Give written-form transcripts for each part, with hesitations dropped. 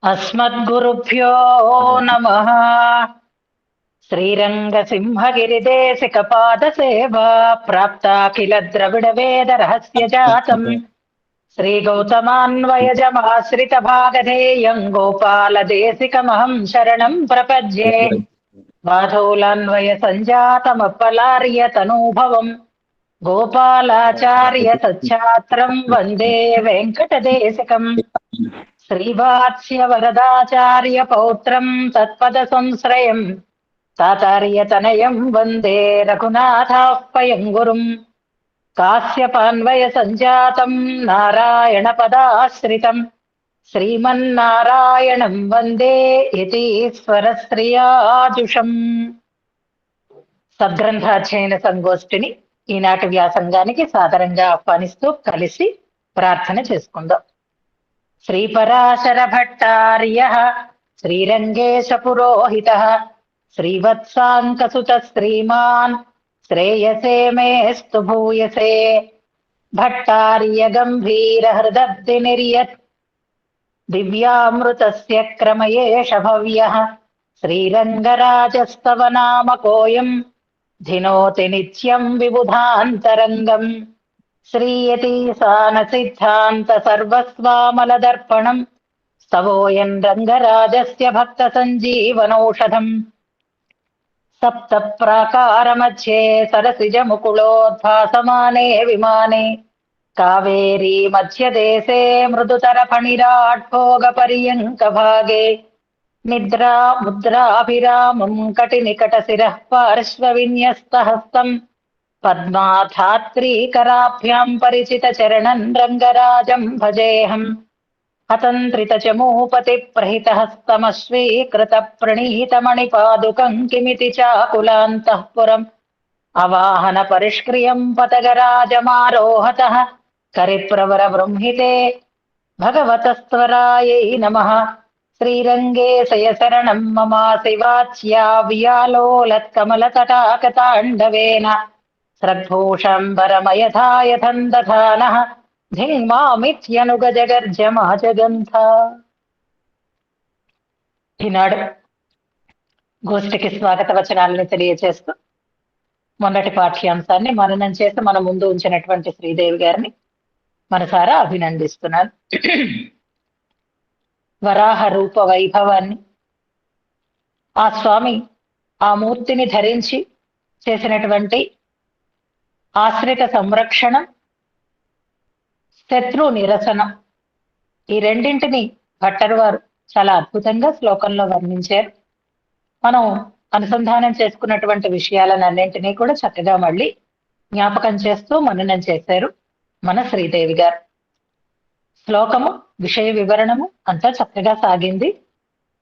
అస్మద్గురుభ్యో నమః. శ్రీరంగసింహగిరిదేశికపాదసేవా ప్రాప్తాఖిల ద్రవిడ వేద రహస్య జాతం శ్రీగౌతమాన్వయజమాశ్రిత భాగధేయం గోపాలదేశికమహం శరణం ప్రపద్యే. మాధౌలాన్వయ సంజాతమప్పలార్య తనూభవం గోపాలాచార్య సచ్ఛాత్రం వందే వెంకటదేశికం. శ్రీవాత్స్య వరదాచార్య పౌత్రం తత్పద సంశ్రయం తాతార్యతనయం వందే రఘునాథాపయం గురుం. కాశ్యపాన్వయ సంజాతం నారాయణ పదాశ్రితం శ్రీమన్నారాయణం వందే యతీశ్వర శ్రియాజుషం. సద్గ్రంథాధ్యయన సంగోష్ఠిని ఈనాటి వ్యాసంగానికి సాదరంగా ఆహ్వానిస్తూ కలిసి ప్రార్థన చేసుకుందాం. శ్రీపరాశర భట్టార్యః శ్రీరంగేశ పురోహితః శ్రీవత్సాంకసుత శ్రీమాన్ శ్రేయసే మేస్తు భూయసే. భట్టార్య గంభీర హృదబ్ది నిర్యత్ దివ్యామృతస్య క్రమయేష భవ్యః. శ్రీరంగరాజస్తవ నామ కోయం ధినోతి నిత్యం విబుధాంతరంగం. శ్రీయతీసాన సిద్ధాంత సర్వస్వామలదర్పణం స్తవోయం రంగరాజస్య భక్త సంజీవనౌషధం. సప్త ప్రాకార మధ్యే సరసిజ ముకుళోద్భాసమానే విమానే కావేరీ మధ్యదేశే మృదుతర ఫణిరాట్ భోగ పర్యంక భాగే. నిద్రా ముద్రాభిరామం కటి నికట శిరః పార్శ్వ విన్యస్త హస్తం పద్మాధాత్రీకరాభ్యాం పరిచిత చరణం రంగరాజం భజేహం. అతంత్రిత చమూపతి ప్రహిత హస్తమస్వీకృత ప్రణీత మణిపాదుకం కిమితి చాకులాంతఃపురం అవాహన పరిష్క్రియం పతగరాజమారోహతః కరిప్రవర బృంహితే భగవతస్త్వరాయై నమః. శ్రీరంగేశయ శరణం మమాసి వాచ్యా వియాలోలత్కమలతటాకతాండవేన స్రగ్భూషంబరమయథాయథం దధానః ధింమామిత్యనుగజగర్జమాజగంథ. ఈనాడు గోష్ఠికి స్వాగత వచనాలను తెలియచేస్తూ మొన్నటి పాఠ్యాంశాన్ని మననం చేసి మన ముందు ఉంచినటువంటి శ్రీదేవి గారిని మనసారా అభినందిస్తున్నాను. వరాహ రూప వైభవాన్ని, ఆ స్వామి ఆ మూర్తిని ధరించి చేసినటువంటి ఆశ్రిత సంరక్షణం, శత్రు నిరసనం, ఈ రెండింటిని భట్టర్ వారు చాలా అద్భుతంగా శ్లోకంలో వర్ణించారు. మనం అనుసంధానం చేసుకున్నటువంటి విషయాలన్నింటినీ కూడా చక్కగా మళ్ళీ జ్ఞాపకం చేస్తూ మననం చేశారు మన శ్రీదేవి గారు. శ్లోకము విషయ వివరణము అంతా చక్కగా సాగింది.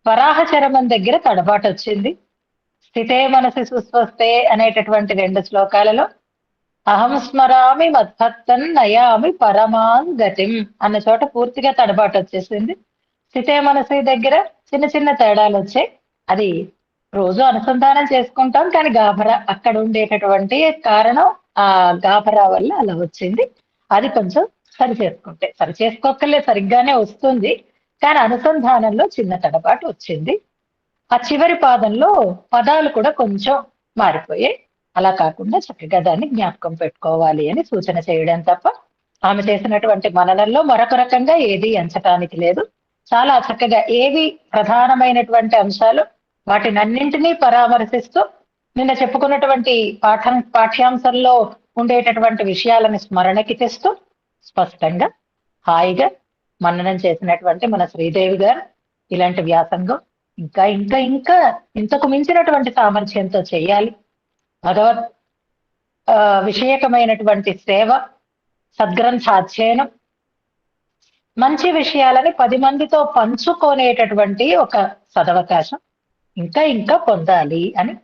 వరాహ చరమం దగ్గర తడబాటు వచ్చింది. స్థితే మనసి సుస్వస్తే అనేటటువంటి 2 శ్లోకాలలో అహం స్మరామి మద్భక్తం నయామి పరమాం గతిం అన్న చోట పూర్తిగా తడబాటు వచ్చేసింది. స్థితే మనసి దగ్గర చిన్న చిన్న తేడాలు వచ్చాయి. అది రోజు అనుసంధానం చేసుకుంటాం, కానీ గాభరా అక్కడ ఉండేటటువంటి కారణం ఆ గాభరా వల్ల అలా వచ్చింది. అది కొంచెం సరి చేసుకోకలే, సరిగ్గానే వస్తుంది, కానీ అనుసంధానంలో చిన్న తడబాటు వచ్చింది. ఆ చివరి పాదంలో పదాలు కూడా కొంచెం మారిపోయాయి. అలా కాకుండా చక్కగా దాన్ని జ్ఞాపకం పెట్టుకోవాలి అని సూచన చేయడం తప్ప ఆమె చేసినటువంటి మననంలో మరొక రకంగా ఏది ఎంచటానికి లేదు. చాలా చక్కగా ఏవి ప్రధానమైనటువంటి అంశాలు వాటినన్నింటినీ పరామర్శిస్తూ నిన్న చెప్పుకున్నటువంటి పాఠ్యాంశంలో ఉండేటటువంటి విషయాలను స్మరణకి తెస్తూ స్పష్టంగా హాయిగా మననం చేసినటువంటి మన శ్రీదేవి గారు ఇలాంటి వ్యాసంగం ఇంకా ఇంకా ఇంకా ఇంతకు మించినటువంటి సామర్థ్యంతో చేయాలి. భగవత్ విషయకమైనటువంటి సేవ, సద్గ్రంథాధ్యయనం, మంచి విషయాలని 10 మందితో పంచుకునేటటువంటి ఒక సదవకాశం ఇంకా ఇంకా పొందాలి అని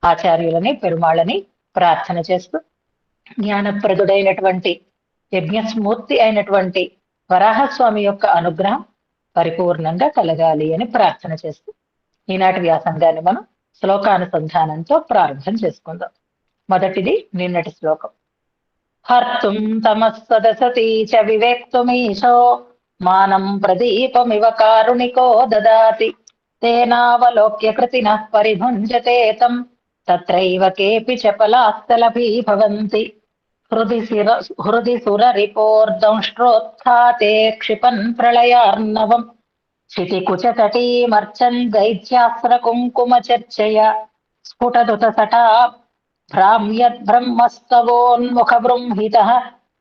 ఆచార్యులని పెరుమాళ్ళని ప్రార్థన చేస్తూ జ్ఞానప్రదుడైనటువంటి యజ్ఞస్మూర్తి అయినటువంటి వరాహస్వామి యొక్క అనుగ్రహం పరిపూర్ణంగా కలగాలి అని ప్రార్థన చేస్తూ ఈనాటి వ్యాసంగాన్ని మనం శ్లోకానుసంధానంతో ప్రారంభం చేసుకుందాం. మొదటిది నిన్నటి శ్లోకం. హర్తుం తమస్సదసతీ చ వివేక్తుమీశో మానం ప్రదీపమివ కారుణికో దదాతి తేనావలోక్య కృతినః పరిభుంజతే తం తత్రైవ కేపి చపలాస్థలభీ భవంతి హృది సురరిపోర్దంష్ట్రోత్థాతే క్షిపన్ ప్రళయార్ణవం क्षितिकुचतटीमर्चन् दैत्यास्त्रकुङ्कुमचर्चया स्फुटदुतसटा भ्राम्यद्ब्रह्मस्तवोन्मुखबृंहितः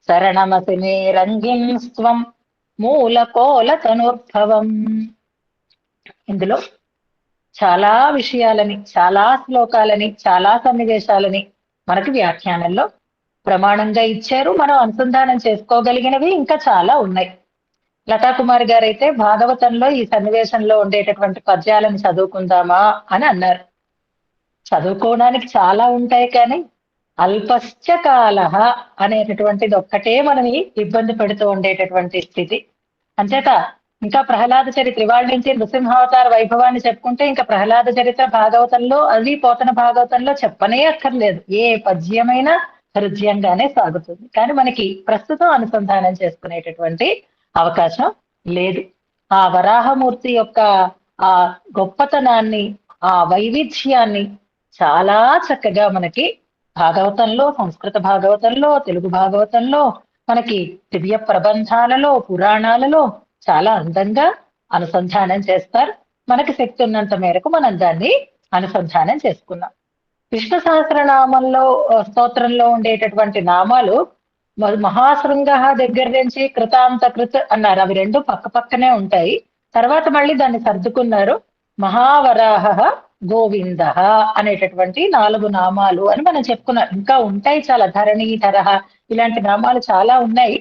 शरणमसि मे రంగిం మూలకోలతనుర్భవం. ఇందులో చాలా విషయాలని, చాలా శ్లోకాలని, చాలా సన్నివేశాలని మనకి వ్యాఖ్యానంలో ప్రమాణంగా ఇచ్చారు. మనం అనుసంధానం చేసుకోగలిగినవి ఇంకా చాలా ఉన్నాయి. లతాకుమారి గారైతే భాగవతంలో ఈ సన్నివేశంలో ఉండేటటువంటి పద్యాలను చదువుకుందామా అని అన్నారు. చదువుకోవడానికి చాలా ఉంటాయి, కానీ అల్పశ్చ కాల అనేటటువంటిది ఒక్కటే మనని ఇబ్బంది పెడుతూ ఉండేటటువంటి స్థితి. అంచేత ఇంకా ప్రహ్లాద చరిత్ర ఇవాళ నుంచి నృసింహావతార వైభవాన్ని చెప్పుకుంటే ఇంకా ప్రహ్లాద చరిత్ర భాగవతంలో, అది పోతన భాగవతంలో చెప్పనే అక్కర్లేదు. ఏ పద్యమైనా హృదయంగానే సాగుతుంది. కానీ మనకి ప్రస్తుతం అనుసంధానం చేసుకునేటటువంటి అవకాశం లేదు. ఆ వరాహమూర్తి యొక్క ఆ గొప్పతనాన్ని, ఆ వైవిధ్యాన్ని చాలా చక్కగా మనకి భాగవతంలో, సంస్కృత భాగవతంలో, తెలుగు భాగవతంలో, మనకి దివ్య ప్రబంధాలలో, పురాణాలలో చాలా అందంగా అనుసంధానం చేస్తారు. మనకి శక్తి ఉన్నంత మేరకు మనం దాన్ని అనుసంధానం చేసుకున్నాం. విష్ణు సహస్రనామంలో, స్తోత్రంలో ఉండేటటువంటి నామాలు మహాశృంగ దగ్గర నుంచి కృతాంత కృత్ అన్నారు. అవి రెండు పక్క పక్కనే ఉంటాయి. తర్వాత మళ్ళీ దాన్ని సర్దుకున్నారు. మహావరాహ గోవింద అనేటటువంటి 4 నామాలు అని మనం చెప్పుకున్నాం. ఇంకా ఉంటాయి చాలా, ధరణీధర ఇలాంటి నామాలు చాలా ఉన్నాయి.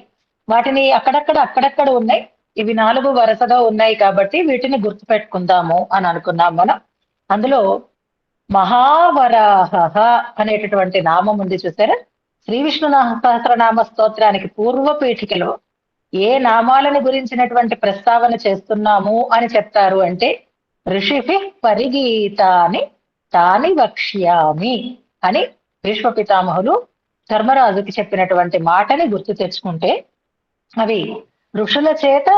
వాటిని అక్కడక్కడ ఉన్నాయి. ఇవి 4 వరుసగా ఉన్నాయి కాబట్టి వీటిని గుర్తుపెట్టుకుందాము అని అనుకున్నాం మనం. అందులో మహావరాహ అనేటటువంటి నామం ఉంది చూసారా? శ్రీ విష్ణు సహస్రనామ స్తోత్రానికి పూర్వ పీఠికలో ఏ నామాలని గురించినటువంటి ప్రస్తావన చేస్తున్నాము అని చెప్తారు అంటే, ఋషిభి పరిగీతాని తాని వక్ష్యామి అని భీష్మ పితామహులు ధర్మరాజుకి చెప్పినటువంటి మాటని గుర్తు తెచ్చుకుంటే, అవి ఋషుల చేత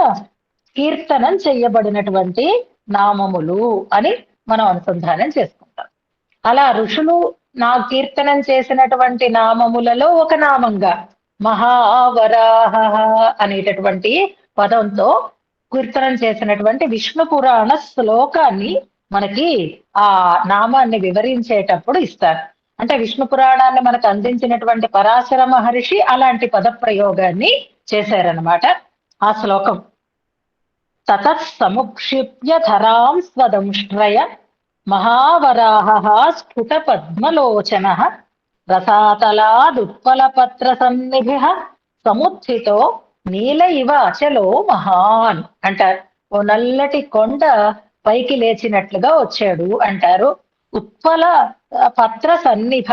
కీర్తనం చెయ్యబడినటువంటి నామములు అని మనం అనుసంధానం చేసుకుంటాం. అలా ఋషులు నా కీర్తనం చేసినటువంటి నామములలో ఒక నామంగా మహావరాహ అనేటటువంటి పదంతో కీర్తనం చేసినటువంటి విష్ణు పురాణ శ్లోకాన్ని మనకి ఆ నామాన్ని వివరించేటప్పుడు ఇస్తారు. అంటే విష్ణు పురాణాన్ని మనకు అందించినటువంటి పరాశర మహర్షి అలాంటి పద ప్రయోగాన్ని చేశారనమాట. ఆ శ్లోకం తతఃసముక్షిప్య ధరాం స్వదంష్ట్రయ మహావరాహ స్ఫుట పద్మలోచన రసాతలాదుత్పలపత్ర సన్నిభిః సముత్థితో నీల ఇవ అచలో మహాన్ అంటారు. ఓ నల్లటి కొండ పైకి లేచినట్లుగా వచ్చాడు అంటారు. ఉత్పల పత్ర సన్నిభ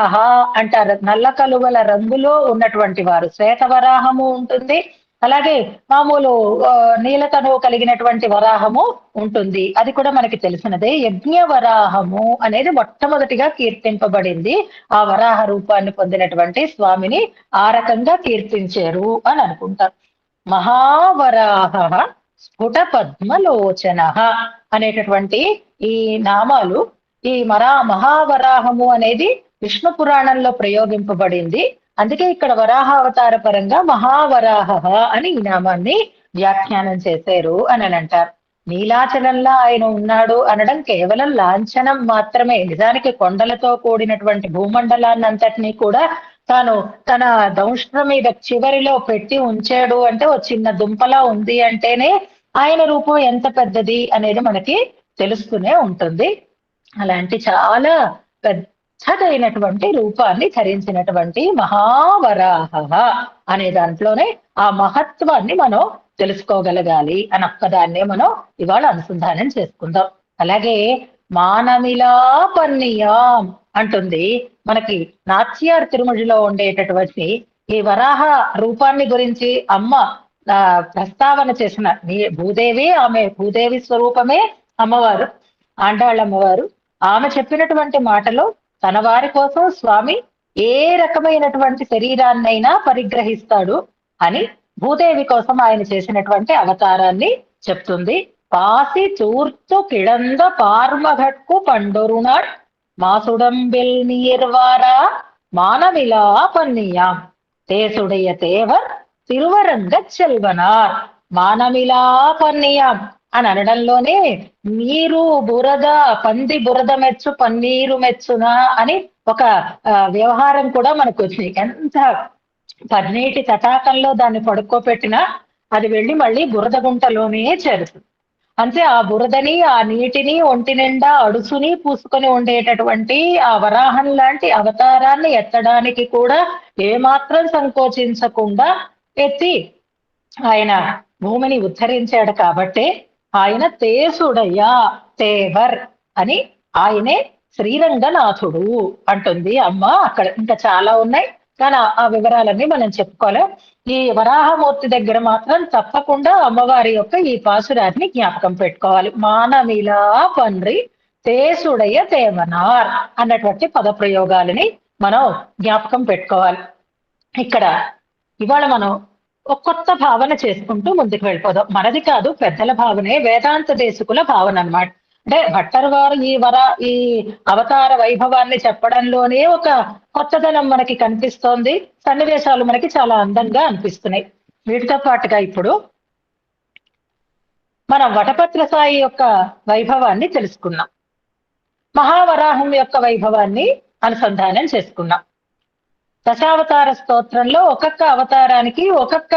అంటారు. నల్ల కలువల రంగులో ఉన్నటువంటి వారు. శ్వేతవరాహము ఉంటుంది, అలాగే మామూలు నీలతనువు కలిగినటువంటి వరాహము ఉంటుంది. అది కూడా మనకి తెలిసినదే. యజ్ఞ వరాహము అనేది మొట్టమొదటిగా కీర్తింపబడింది. ఆ వరాహ రూపాన్ని పొందినటువంటి స్వామిని ఆ రకంగా కీర్తించారు అని అనుకుంటారు. మహావరాహ స్ఫుట పద్మలోచన అనేటటువంటి ఈ నామాలు, ఈ మహావరాహము అనేది విష్ణు పురాణంలో ప్రయోగింపబడింది. అందుకే ఇక్కడ వరాహావతార పరంగా మహావరాహ అని ఈ నామాన్ని వ్యాఖ్యానం చేశారు అని అంటారు. నీలాచలంలా ఆయన ఉన్నాడు అనడం కేవలం లాంఛనం మాత్రమే. నిజానికి కొండలతో కూడినటువంటి భూమండలాన్ని అంతటినీ కూడా తాను తన దంష్ట్ర మీద చివరిలో పెట్టి ఉంచాడు. అంటే ఓ చిన్న దుంపలా ఉంది అంటేనే ఆయన రూపం ఎంత పెద్దది అనేది మనకి తెలుస్తూనే ఉంటుంది. అలాంటి చాలా పెద్దదైనటువంటి రూపాన్ని ధరించినటువంటి మహావరాహ అనే దాంట్లోనే ఆ మహత్వాన్ని మనం తెలుసుకోగలగాలి అని ఒక్కదాన్నే మనం ఇవాళ అనుసంధానం చేసుకుందాం. అలాగే మానమిలాపర్ణియాం అంటుంది మనకి నాచ్యార్ తిరుమడిలో ఉండేటటువంటి ఈ వరాహ రూపాన్ని గురించి అమ్మ ప్రస్తావన చేసిన భూదేవి, ఆమె భూదేవి స్వరూపమే అమ్మవారు, ఆండాళ్ళమ్మవారు. ఆమె చెప్పినటువంటి మాటలో తన వారి కోసం స్వామి ఏ రకమైనటువంటి శరీరాన్నైనా పరిగ్రహిస్తాడు అని భూదేవి కోసం ఆయన చేసినటువంటి అవతారాన్ని చెప్తుంది. పాసి చూర్చు కిళంద పార్మఘట్కు పండొరునాడ్ మాసుడంబిల్ నీర్వారా మానవిలా పన్నియాం தேசுடைய தேவர் తిరువరంగ చెల్వనార్ మానమిలా పన్నీయాం అని అనడంలోనే నీరు బురద, పంది బురద మెచ్చు పన్నీరు మెచ్చునా అని ఒక వ్యవహారం కూడా మనకు వచ్చింది. ఎంత పన్నీటి తటాకంలో దాన్ని పడుకోబెట్టినా అది వెళ్ళి మళ్ళీ బురద గుంటలోనే చేరుతుంది. అంతే ఆ బురదని, ఆ నీటిని ఒంటి నిండా అడుసుని పూసుకొని ఉండేటటువంటి ఆ వరాహం లాంటి అవతారాన్ని ఎత్తడానికి కూడా ఏమాత్రం సంకోచించకుండా ఎత్తి ఆయన భూమిని ఉద్ధరించాడు. కాబట్టే ఆయన తేసుడయ్యా, తేవర్ అని ఆయనే శ్రీరంగనాథుడు అంటుంది అమ్మ. అక్కడ ఇంకా చాలా ఉన్నాయి, కానీ ఆ వివరాలన్నీ మనం చెప్పుకోవాలి. ఈ వరాహమూర్తి దగ్గర మాత్రం తప్పకుండా అమ్మవారి యొక్క ఈ పాసురాన్ని జ్ఞాపకం పెట్టుకోవాలి. మానవిలా పన్రి తేసుడయ్య తేవనార్ అన్నటువంటి పద ప్రయోగాలని మనం జ్ఞాపకం పెట్టుకోవాలి. ఇక్కడ ఇవాళ మనం ఒక కొత్త భావన చేసుకుంటూ ముందుకు వెళ్ళిపోదాం. మనది కాదు, పెద్దల భావనే, వేదాంత దేశకుల భావన అన్నమాట. అంటే భట్టర్ వారు ఈ అవతార వైభవాన్ని చెప్పడంలోనే ఒక కొత్తదనం మనకి కనిపిస్తోంది. సన్నివేశాలు మనకి చాలా అందంగా అనిపిస్తున్నాయి. వీటితో పాటుగా ఇప్పుడు మనం వటపత్ర సాయి యొక్క వైభవాన్ని తెలుసుకున్నాం, మహావరాహం యొక్క వైభవాన్ని అనుసంధానం చేసుకున్నాం. దశావతార స్తోత్రంలో ఒక్కొక్క అవతారానికి ఒక్కొక్క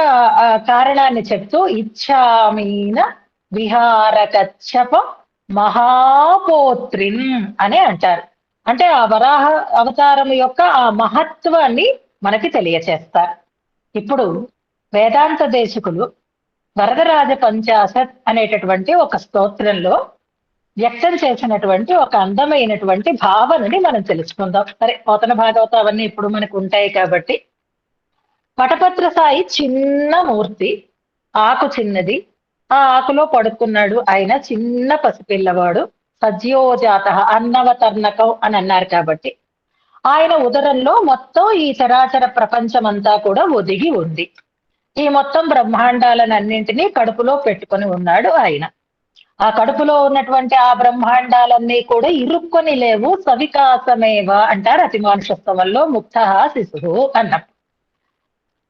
కారణాన్ని చెప్తూ ఇచ్ఛామీన విహారకచ్చప మహాపోత్రిన్ అనే అంటారు. అంటే ఆ వరాహ అవతారం యొక్క ఆ మహత్వాన్ని మనకి తెలియచేస్తారు. ఇప్పుడు వేదాంత దేశకులు వరదరాజ పంచాశత్ అనేటటువంటి ఒక స్తోత్రంలో వ్యక్తం చేసినటువంటి ఒక అందమైనటువంటి భావనని మనం తెలుసుకుందాం. సరే, పోతన భాగవతం అవన్నీ ఇప్పుడు మనకు ఉంటాయి కాబట్టి. వటపత్ర సాయి చిన్న మూర్తి, ఆకు చిన్నది, ఆ ఆకులో పడుకున్నాడు. ఆయన చిన్న పసిపిల్లవాడు, సజ్యోజాత అన్నవతర్ణకం అని అన్నారు కాబట్టి ఆయన ఉదరంలో మొత్తం ఈ చరాచర ప్రపంచమంతా కూడా ఒదిగి ఉంది. ఈ మొత్తం బ్రహ్మాండాలన్నింటినీ కడుపులో పెట్టుకొని ఉన్నాడు ఆయన. ఆ కడుపులో ఉన్నటువంటి ఆ బ్రహ్మాండాలన్నీ కూడా ఇరుక్కొని లేవు, సవికాసమేవ అంటారు అతిమానుషస్తవంలో ముక్త శిశువు అన్నప్పుడు.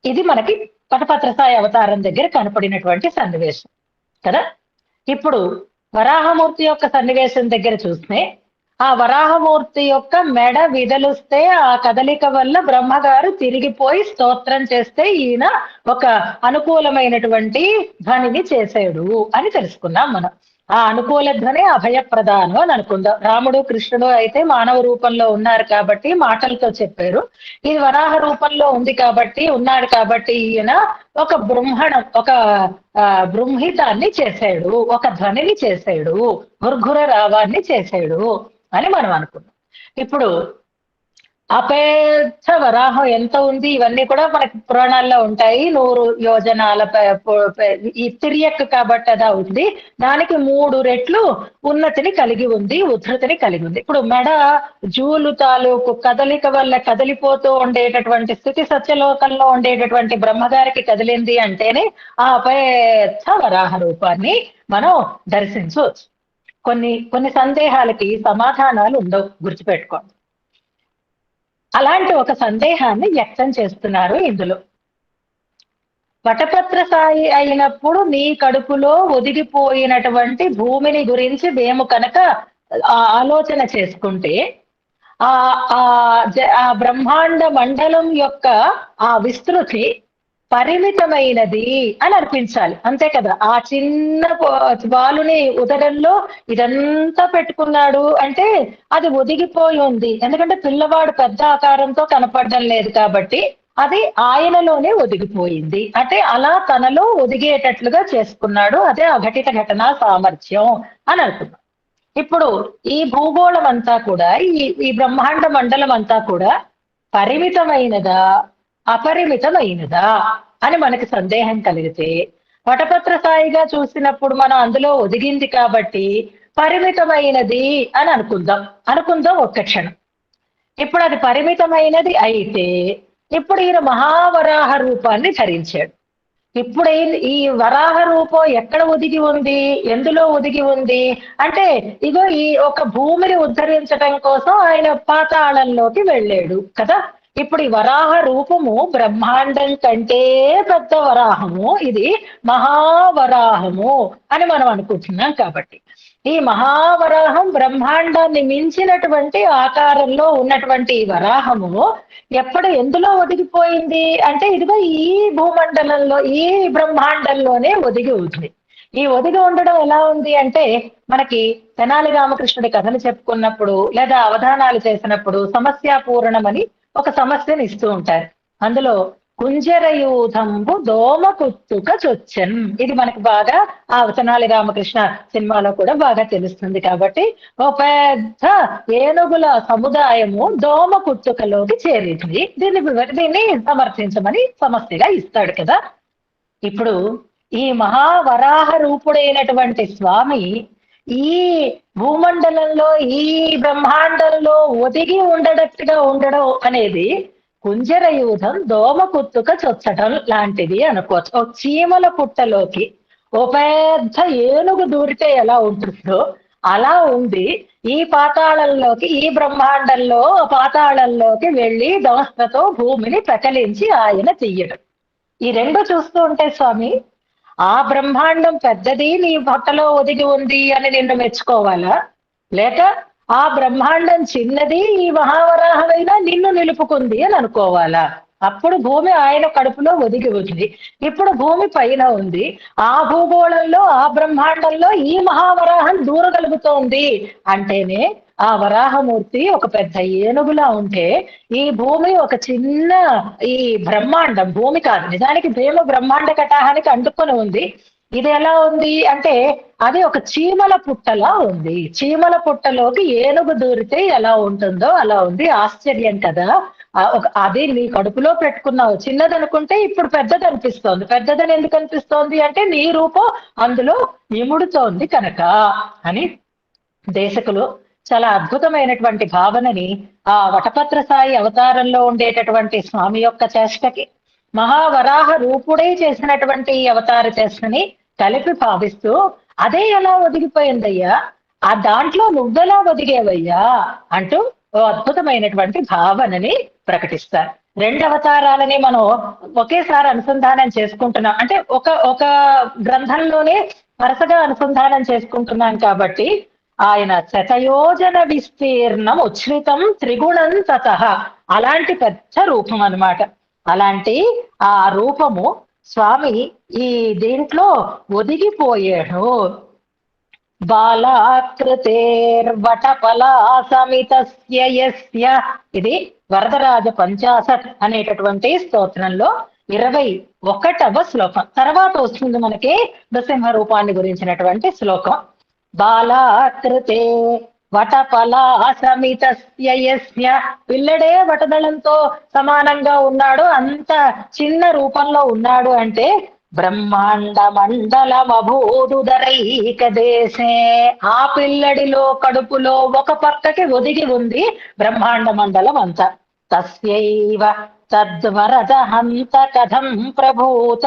ఇది మనకి వటపత్ర సాయి అవతారం దగ్గర కనపడినటువంటి సన్నివేశం కదా. ఇప్పుడు వరాహమూర్తి యొక్క సన్నివేశం దగ్గర చూస్తే ఆ వరాహమూర్తి యొక్క మెడ విదలుస్తే ఆ కదలిక వల్ల బ్రహ్మగారు తిరిగిపోయి స్తోత్రం చేస్తే ఈయన ఒక అనుకూలమైనటువంటి ధ్వనిని చేసాడు అని తెలుసుకున్నాం మనం. ఆ అనుకూల ధ్వని అభయప్రదానం అని అనుకుందాం. రాముడు కృష్ణుడు అయితే మానవ రూపంలో ఉన్నారు కాబట్టి మాటలతో చెప్పారు. ఇది వరాహ రూపంలో ఉన్నాడు కాబట్టి ఈయన ఒక బ్రహ్మణం, ఒక బృంహితాన్ని చేశాడు, ఒక ధ్వనిని చేశాడు, గుర్ఘుర రావాన్ని చేశాడు అని మనం అనుకున్నాం. ఇప్పుడు అపేక్ష వరాహం ఎంత ఉంది, ఇవన్నీ కూడా మనకి పురాణాల్లో ఉంటాయి. 100 యోజనాల ఈ తిరియక్ కాబట్టి అదా ఉంది. దానికి 3 రెట్లు ఉన్నతిని కలిగి ఉంది, ఉద్ధృతిని కలిగి ఉంది. ఇప్పుడు మెడ జూలు తాలూకు కదలిక వల్ల కదిలిపోతూ ఉండేటటువంటి స్థితి సత్యలోకంలో ఉండేటటువంటి బ్రహ్మగారికి కదిలింది అంటేనే ఆ అపేక్ష వరాహ రూపాన్ని మనం దర్శించవచ్చు. కొన్ని సందేహాలకి సమాధానాలు ఉండవు, గుర్తుపెట్టుకోండి. అలాంటి ఒక సందేహాన్ని వ్యక్తం చేస్తున్నారు ఇందులో. వటపత్ర సాయి అయినప్పుడు నీ కడుపులో ఒదిగిపోయినటువంటి భూమిని గురించి మేము కనుక ఆలోచన చేసుకుంటే ఆ బ్రహ్మాండ మండలం యొక్క ఆ విస్తృతి పరిమితమైనది అని అనిపించాలి, అంతే కదా. ఆ చిన్న బాలుని ఉదరంలో ఇదంతా పెట్టుకున్నాడు అంటే అది ఒదిగిపోయి ఉంది. ఎందుకంటే పిల్లవాడు పెద్ద ఆకారంతో కనపడడం లేదు కాబట్టి అది ఆయనలోనే ఒదిగిపోయింది. అంటే అలా తనలో ఒదిగేటట్లుగా చేసుకున్నాడు. అదే అఘటిత ఘటనా సామర్థ్యం అని అనుకున్నాం. ఇప్పుడు ఈ భూగోళం అంతా కూడా, ఈ బ్రహ్మాండ మండలం అంతా కూడా పరిమితమైనదా అపరిమితమైనదా అని మనకి సందేహం కలిగితే, వటపత్ర సాయిగా చూసినప్పుడు మనం అందులో ఒదిగింది కాబట్టి పరిమితమైనది అని అనుకుందాం ఒక్క క్షణం. ఇప్పుడు అది పరిమితమైనది అయితే ఇప్పుడు ఈయన మహావరాహ రూపాన్ని ధరించాడు. ఇప్పుడు ఈ వరాహ రూపం ఎక్కడ ఒదిగి ఉంది, ఎందులో ఒదిగి ఉంది అంటే, ఇగో ఈ ఒక భూమిని ఉద్ధరించడం కోసం ఆయన పాతాళంలోకి వెళ్ళాడు కదా. ఇప్పుడు ఈ వరాహ రూపము బ్రహ్మాండం కంటే పెద్ద వరాహము, ఇది మహావరాహము అని మనం అనుకుంటున్నాం. కాబట్టి ఈ మహావరాహం బ్రహ్మాండాన్ని మించినటువంటి ఆకారంలో ఉన్నటువంటి ఈ వరాహము ఎప్పుడు ఎందులో ఒదిగిపోయింది అంటే, ఇదిగో ఈ భూమండలంలో, ఈ బ్రహ్మాండంలోనే ఒదిగి ఉంది. ఈ ఒదిగి ఉండడం ఎలా ఉంది అంటే, మనకి తెనాలి రామకృష్ణుడి కథలు చెప్పుకున్నప్పుడు లేదా అవధానాలు చేసినప్పుడు సమస్యాపూరణమని ఒక సమస్యను ఇస్తూ ఉంటారు. అందులో కుంజరయూధంబు దోమ కుత్తుక చొచ్చన్, ఇది మనకు బాగా ఆ తెనాలి రామకృష్ణ సినిమాలో కూడా బాగా తెలుస్తుంది. కాబట్టి ఓ పెద్ద ఏనుగుల సముదాయము దోమ కుత్తుకలోకి చేరింది. దీన్ని సమర్థించమని సమస్యగా ఇస్తాడు కదా. ఇప్పుడు ఈ మహావరాహ రూపుడైనటువంటి స్వామి ఈ భూమండలంలో, ఈ బ్రహ్మాండంలో ఒదిగి ఉండడం అనేది కుంజరయూధం దోమ కుత్తుక చొచ్చటం లాంటిది అనుకోవచ్చు. ఒక చీమల పుట్టలోకి ఓ పెద్ద ఏనుగు దూరితే ఎలా ఉంటుందో అలా ఉంది. ఈ పాతాళంలోకి, ఈ బ్రహ్మాండంలో పాతాళంలోకి వెళ్ళి దోస్తతో భూమిని ప్రకలించి ఆయన చెయ్యడం. ఈ రెండు చూస్తూ ఉంటే స్వామి, ఆ బ్రహ్మాండం పెద్దది నీ పొట్టలో ఒదిగి ఉంది అని నిన్ను మెచ్చుకోవాలా, లేక ఆ బ్రహ్మాండం చిన్నది ఈ మహావరాహమైనా నిన్ను నిలుపుకుంది అని అనుకోవాలా? అప్పుడు భూమి ఆయన కడుపులో ఒదిగి ఉంది. ఇప్పుడు భూమి పైన ఉంది. ఆ భూగోళంలో, ఆ బ్రహ్మాండంలో ఈ మహావరాహం దూరగలుగుతోంది అంటేనే ఆ వరాహమూర్తి ఒక పెద్ద ఏనుగులా ఉంటే, ఈ భూమి ఒక చిన్న ఈ బ్రహ్మాండం, భూమి కాదు నిజానికి భీమ బ్రహ్మాండ కటాహానికి అంటుకొని ఉంది. ఇది ఎలా ఉంది అంటే, అది ఒక చీమల పుట్టలా ఉంది. చీమల పుట్టలోకి ఏనుగు దూరితే ఎలా ఉంటుందో అలా ఉంది. ఆశ్చర్యం కదా. అది నీ కడుపులో పెట్టుకున్నావు, చిన్నదనుకుంటే ఇప్పుడు పెద్దది అనిపిస్తోంది. పెద్దదని ఎందుకు అనిపిస్తోంది అంటే, నీ రూపం అందులో ఇముడుతోంది కనుక అని దేశకులు చాలా అద్భుతమైనటువంటి భావనని ఆ వటపత్ర సాయి అవతారంలో ఉండేటటువంటి స్వామి యొక్క చేష్టకి, మహావరాహ రూపుడే చేసినటువంటి ఈ అవతార చేష్టని కలిపి భావిస్తూ, అదే ఎలా ఒదిగిపోయిందయ్యా, ఆ దాంట్లో నువ్వెలా ఒదిగేవయ్యా అంటూ ఓ అద్భుతమైనటువంటి భావనని ప్రకటిస్తారు. రెండు అవతారాలని మనం ఒకేసారి అనుసంధానం చేసుకుంటున్నాం అంటే, ఒక గ్రంథంలోనే వరుసగా అనుసంధానం చేసుకుంటున్నాం. కాబట్టి ఆయన శతయోజన విస్తీర్ణం ఉచ్ఛ్రితం త్రిగుణం తతః, అలాంటి పెద్ద రూపం అన్నమాట. అలాంటి ఆ రూపము స్వామి ఈ దీంట్లో ఒదిగిపోయాడు. బాలాకృతేర్వటఫలా సమితస్య యస్య, ఇది వరదరాజ పంచాశత్ అనేటటువంటి స్తోత్రంలో 21వ శ్లోకం. తర్వాత వస్తుంది మనకి నృసింహ రూపాన్ని గురించినటువంటి శ్లోకం. బాలాకృతే వటఫలా సమితస్య యస్య, పిల్లడే వటదళంతో సమానంగా ఉన్నాడు, అంత చిన్న రూపంలో ఉన్నాడు అంటే బ్రహ్మాండ మండలమభూదుదరైక దేశే, ఆ పిల్లడిలో కడుపులో ఒక పక్కకి ఒదిగి ఉంది బ్రహ్మాండ మండలం అంతా. తస్యైవ తద్వరద హంత కథం ప్రభూత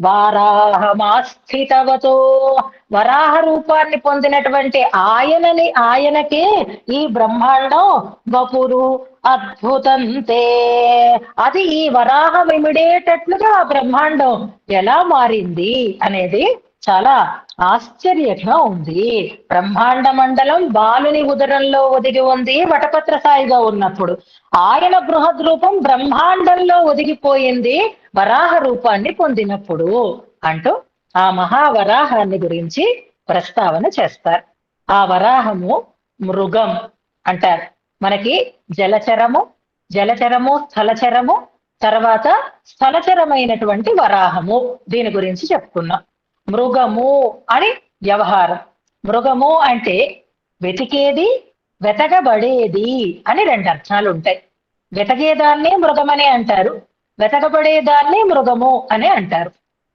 వారాహమాస్థితవతో, వరాహ రూపాన్ని పొందినటువంటి ఆయనకే ఈ బ్రహ్మాండం వపురు అద్భుతంతే, అది ఈ వరాహం ఇమిడేటట్లుగా ఆ బ్రహ్మాండం ఎలా మారింది అనేది చాలా ఆశ్చర్యంగా ఉంది. బ్రహ్మాండ మండలం బాలుని ఉదరంలో ఒదిగి ఉంది వటపత్ర సాయిగా ఉన్నప్పుడు, ఆయన బృహద్ రూపం బ్రహ్మాండంలో ఒదిగిపోయింది వరాహ రూపాన్ని పొందినప్పుడు అంటూ ఆ మహావరాహాన్ని గురించి ప్రస్తావన చేస్తారు. ఆ వరాహము మృగం అంటారు. మనకి జలచరము స్థలచరము, తర్వాత స్థలచరమైనటువంటి వరాహము, దీని గురించి చెప్పుకున్నాం. మృగము అని వ్యవహారం. మృగము అంటే వెతికేది, వెతకబడేది అని రెండు అర్థాలు ఉంటాయి. వెతకేదాన్ని మృగమని అంటారు, వెతకబడేదాన్ని మృగము అని అంటారు.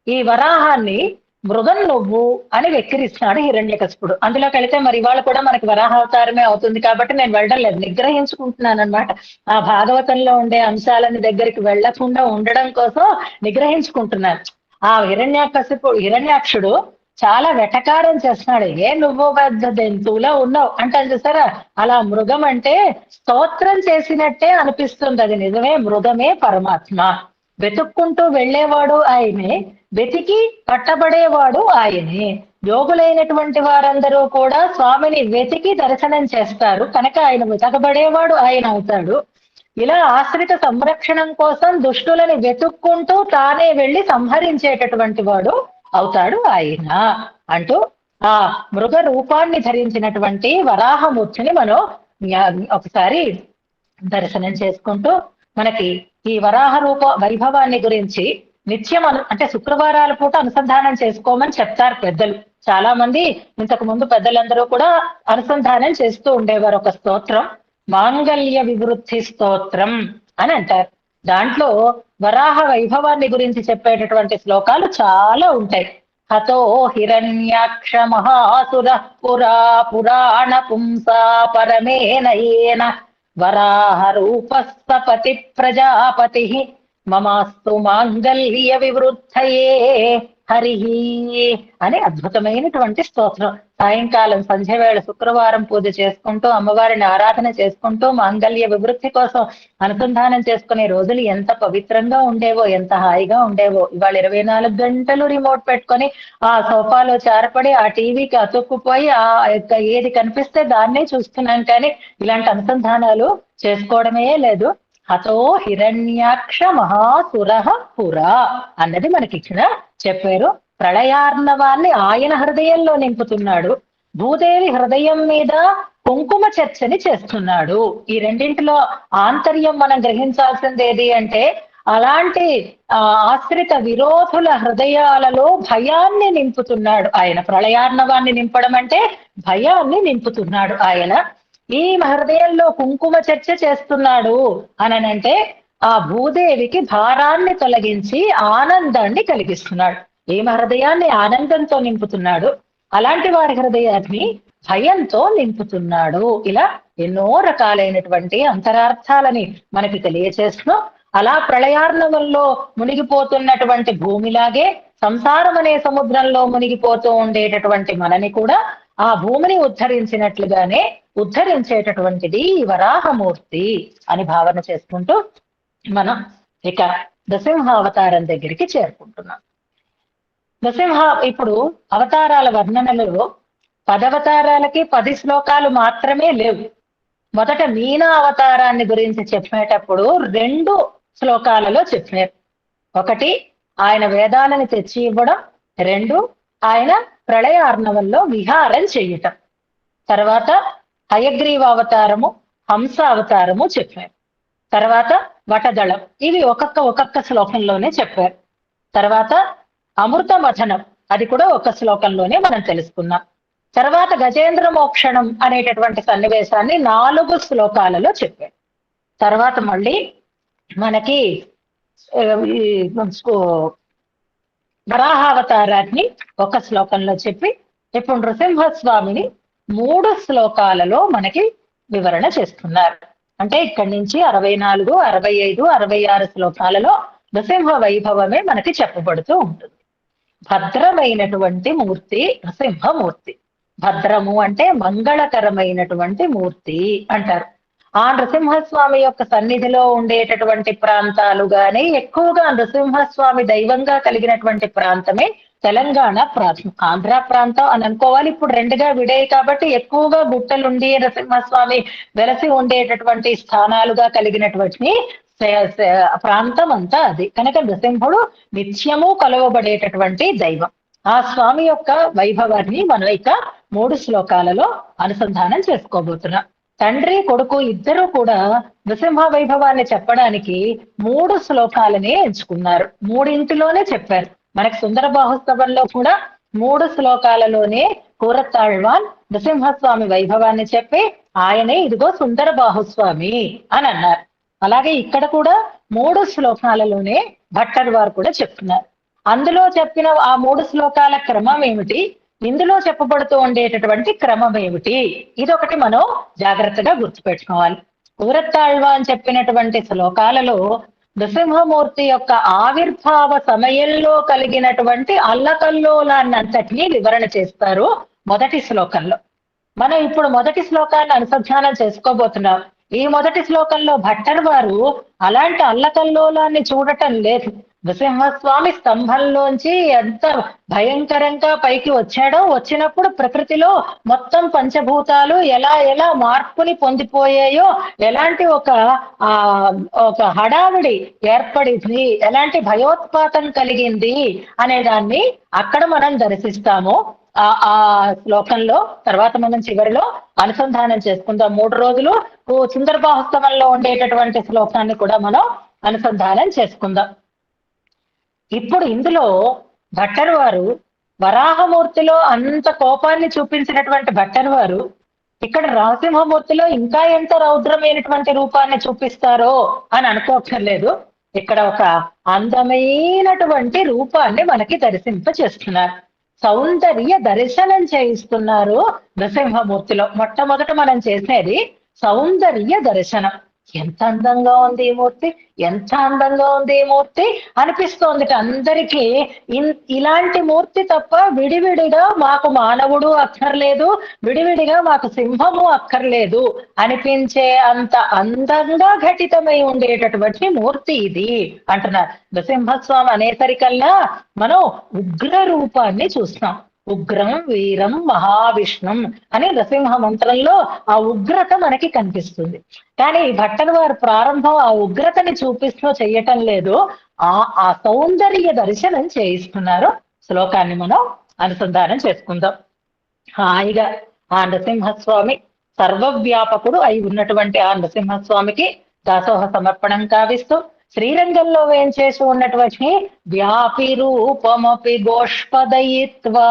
ఈ వరాహాన్ని మృగం నువ్వు అని వెక్కిరిస్తున్నాడు హిరణ్యకశిపుడు. అందులోకి వెళితే మరి ఇవాళ కూడా మనకి వరాహావతారమే అవుతుంది కాబట్టి నేను వెళ్ళడం లేదు, నిగ్రహించుకుంటున్నాను అనమాట. ఆ భాగవతంలో ఉండే అంశాలని దగ్గరికి వెళ్లకుండా ఉండడం కోసం నిగ్రహించుకుంటున్నాను. ఆ హిరణ్యాక్షుడు చాలా వెటకారం చేస్తున్నాడు. నువ్వు పెద్ద జంతువులా ఉన్నావు అంటాను చూసారా, అలా మృగం అంటే స్తోత్రం చేసినట్టే అనిపిస్తుంది. అది నిజమే, మృగమే పరమాత్మ. వెతుక్కుంటూ వెళ్ళేవాడు ఆయనే, వెతికి పట్టబడేవాడు ఆయనే. యోగులైనటువంటి వారందరూ కూడా స్వామిని వెతికి దర్శనం చేస్తారు కనుక ఆయన వెతకబడేవాడు ఆయన అవుతాడు. ఇలా ఆశ్రిత సంరక్షణం కోసం దుష్టులని వెతుక్కుంటూ తానే వెళ్లి సంహరించేటటువంటి వాడు అవుతాడు ఆయన అంటూ ఆ మృగ రూపాన్ని ధరించినటువంటి వరాహమూర్తిని మనం ఒకసారి దర్శనం చేసుకుంటూ మనకి ఈ వరాహ రూప వైభవాన్ని గురించి నిత్యం అంటే శుక్రవారాల పూట అనుసంధానం చేసుకోమని చెప్తారు పెద్దలు. చాలా మంది ఇంతకు ముందు పెద్దలందరూ కూడా అనుసంధానం చేస్తూ ఉండేవారు. ఒక స్తోత్రం మాంగళ్య వివృద్ధి స్తోత్రం అని అంటారు. దాంట్లో వరాహ వైభవాన్ని గురించి చెప్పేటటువంటి శ్లోకాలు చాలా ఉంటాయి. హతో హిరణ్యాక్ష మహాసుర పురా పురాణ పుంసా పరమేనయేన వరాహ రూపస్థపతి ప్రజాపతి మమాస్తు మాంగళ్య వివృద్ధయే హరి అని అద్భుతమైనటువంటి స్తోత్రం. సాయంకాలం సంధ్య వేళ శుక్రవారం పూజ చేసుకుంటూ అమ్మవారిని ఆరాధన చేసుకుంటూ మాంగళ్య వివృద్ధి కోసం అనుసంధానం చేసుకునే రోజులు ఎంత పవిత్రంగా ఉండేవో, ఎంత హాయిగా ఉండేవో. ఇవాళ 24 గంటలు రిమోట్ పెట్టుకొని ఆ సోఫాలో చారపడి ఆ టీవీకి అతుక్కుపోయి ఆ ఏది కనిపిస్తే దాన్నే చూస్తున్నాం, కానీ ఇలాంటి అనుసంధానాలు చేసుకోవడమే లేదు. హతో హిరణ్యాక్ష మహాసుర పురా అన్నది మనకి ఇక్కడ చెప్పారు. ప్రళయార్ణవాన్ని ఆయన హృదయంలో నింపుతున్నాడు. భూదేవి హృదయం మీద కుంకుమ చర్చని చేస్తున్నాడు. ఈ రెండింటిలో ఆంతర్యం మనం గ్రహించాల్సింది ఏది అంటే, అలాంటి ఆశ్రిత విరోధుల హృదయాలలో భయాన్ని నింపుతున్నాడు ఆయన. ప్రళయార్ణవాన్ని నింపడం అంటే భయాన్ని నింపుతున్నాడు ఆయన. ఈ హృదయంలో కుంకుమ చర్చ చేస్తున్నాడు అనంటే ఆ భూదేవికి భారాన్ని తొలగించి ఆనందాన్ని కలిగిస్తున్నాడు. ఈమె హృదయాన్ని ఆనందంతో నింపుతున్నాడు, అలాంటి వారి హృదయాన్ని భయంతో నింపుతున్నాడు. ఇలా ఎన్నో రకాలైనటువంటి అంతరార్థాలని మనకి తెలియచేస్తూ, అలా ప్రళయార్ణవంలో మునిగిపోతున్నటువంటి భూమిలాగే సంసారం అనే సముద్రంలో మునిగిపోతూ ఉండేటటువంటి మనని కూడా ఆ భూమిని ఉద్ధరించినట్లుగానే ఉద్ధరించేటటువంటిది ఈ వరాహమూర్తి అని భావన చేసుకుంటూ మనం ఇక నృసింహావతారం దగ్గరికి చేరుకుంటున్నాం. నృసింహ ఇప్పుడు అవతారాల వర్ణనలో 10 అవతారాలకి 10 శ్లోకాలు మాత్రమే లేవు. మొదట మీనా అవతారాన్ని గురించి చెప్పేటప్పుడు 2 శ్లోకాలలో చెప్పారు. ఒకటి ఆయన వేదాలను తెచ్చి ఇవ్వడం, 2 ఆయన ప్రళయార్ణవంలో విహారం చేయటం. తర్వాత హయగ్రీవ అవతారము, హంస అవతారము చెప్పారు. తర్వాత వటదళం, ఇవి ఒక్కొక్క శ్లోకంలోనే చెప్పారు. తర్వాత అమృత మథనం, అది కూడా ఒక శ్లోకంలోనే మనం తెలుసుకున్నాం. తర్వాత గజేంద్ర మోక్షణం అనేటటువంటి సన్నివేశాన్ని 4 శ్లోకాలలో చెప్పారు. తర్వాత మళ్ళీ మనకి వరాహావతారాన్ని ఒక శ్లోకంలో చెప్పి ఇప్పుడు నృసింహస్వామిని 3 శ్లోకాలలో మనకి వివరణ చేస్తున్నారు. అంటే ఇక్కడి నుంచి 64, 65, 66 శ్లోకాలలో నృసింహ వైభవమే మనకి చెప్పబడుతూ ఉంటుంది. భద్రమైనటువంటి మూర్తి నృసింహమూర్తి. భద్రము అంటే మంగళకరమైనటువంటి మూర్తి అంటారు. ఆ నృసింహస్వామి యొక్క సన్నిధిలో ఉండేటటువంటి ప్రాంతాలు గాని, ఎక్కువగా నృసింహస్వామి దైవంగా కలిగినటువంటి ప్రాంతమే తెలంగాణ ప్రాంతం. ఆంధ్ర ప్రాంతం అని అనుకోవాలి. ఇప్పుడు 2గా విడేయి కాబట్టి ఎక్కువగా గుట్టలుండి నృసింహస్వామి వెలసి ఉండేటటువంటి స్థానాలుగా కలిగినటువంటి ప్రాంతం అంతా అది. కనుక నృసింహుడు నిత్యము కొలవబడేటటువంటి దైవం. ఆ స్వామి యొక్క వైభవాన్ని మనం ఇక 3 శ్లోకాలలో అనుసంధానం చేసుకోబోతున్నాం. తండ్రి కొడుకు ఇద్దరు కూడా నృసింహ వైభవాన్ని చెప్పడానికి 3 శ్లోకాలనే ఎంచుకున్నారు. 3 చెప్పారు. మనకి సుందర బాహుస్తవంలో కూడా 3 శ్లోకాలలోనే కూరతాళ్వాన్ నృసింహస్వామి వైభవాన్ని చెప్పి ఆయనే ఇదిగో సుందర బాహుస్వామి అని అన్నారు. అలాగే ఇక్కడ కూడా 3 శ్లోకాలలోనే భట్టర్ వారు కూడా చెప్తున్నారు. అందులో చెప్పిన ఆ 3 శ్లోకాల క్రమం ఏమిటి, ఇందులో చెప్పబడుతూ ఉండేటటువంటి క్రమం ఏమిటి, ఇదొకటి మనం జాగ్రత్తగా గుర్తుపెట్టుకోవాలి. కూరతాళ్వాన్ చెప్పినటువంటి శ్లోకాలలో నృసింహమూర్తి యొక్క ఆవిర్భావ సమయంలో కలిగినటువంటి అల్లకల్లోలాన్నంతటినీ వివరణ చేస్తారు మొదటి శ్లోకంలో. మనం ఇప్పుడు మొదటి శ్లోకాన్ని అనుసంధానం చేసుకోబోతున్నాం. ఈ మొదటి శ్లోకంలో భట్టర్ వారు అలాంటి అల్లకల్లోలాన్ని చూడటం లేదు. నృసింహస్వామి స్తంభంలోంచి ఎంత భయంకరంగా పైకి వచ్చాడో, వచ్చినప్పుడు ప్రకృతిలో మొత్తం పంచభూతాలు ఎలా ఎలా మార్పుని పొందిపోయాయో, ఎలాంటి ఆ ఒక హడావిడి ఏర్పడింది, ఎలాంటి భయోత్పాతం కలిగింది అనే దాన్ని అక్కడ మనం దర్శిస్తాము. ఆ శ్లోకంలో తర్వాత మనం చివరిలో అనుసంధానం చేసుకుందాం. 3 రోజులు సుందరబాహుస్తవంలో ఉండేటటువంటి శ్లోకాన్ని కూడా మనం అనుసంధానం చేసుకుందాం. ఇప్పుడు ఇందులో భట్టర్ వారు వరాహమూర్తిలో అంత కోపాన్ని చూపించినటువంటి భట్టర్ వారు ఇక్కడ నరసింహమూర్తిలో ఇంకా ఎంత రౌద్రమైనటువంటి రూపాన్ని చూపిస్తారో అని అనుకోక్కర్లేదు. ఇక్కడ ఒక అందమైనటువంటి రూపాన్ని మనకి దర్శింప చేస్తున్నారు. సౌందర్య దర్శనం చేయిస్తున్నారు నృసింహమూర్తిలో. మొట్టమొదట మనం చేసేది సౌందర్య దర్శనం. ఎంత అందంగా ఉంది ఈ మూర్తి, ఎంత అందంగా ఉంది ఈ మూర్తి అనిపిస్తోంది అందరికీ. ఇలాంటి మూర్తి తప్ప విడివిడిగా మాకు మానవుడు అక్కర్లేదు, విడివిడిగా మాకు సింహము అక్కర్లేదు అనిపించే అంత అందంగా ఘటితమై ఉండేటటువంటి మూర్తి ఇది అంటున్నారు. నృసింహస్వామి అనేసరికల్లా మనం ఉగ్ర రూపాన్ని చూస్తాం. ఉగ్రం వీరం మహావిష్ణుం అని నృసింహ మంత్రంలో ఆ ఉగ్రత మనకి కనిపిస్తుంది. కానీ భట్టర్ వారు ప్రారంభం ఆ ఉగ్రతని చూపిస్తూ చెయ్యటం లేదు, ఆ సౌందర్య దర్శనం చేయిస్తున్నారు. శ్లోకాన్ని మనం అనుసంధానం చేసుకుందాం. హాయిగా ఆ నృసింహస్వామి సర్వవ్యాపకుడు అయి ఉన్నటువంటి ఆ నృసింహస్వామికి దాసోహ సమర్పణం కావిస్తూ శ్రీరంగంలో వేంచేసి ఉన్నటువంటి వ్యాపి రూపమపి గోష్పదయిత్వా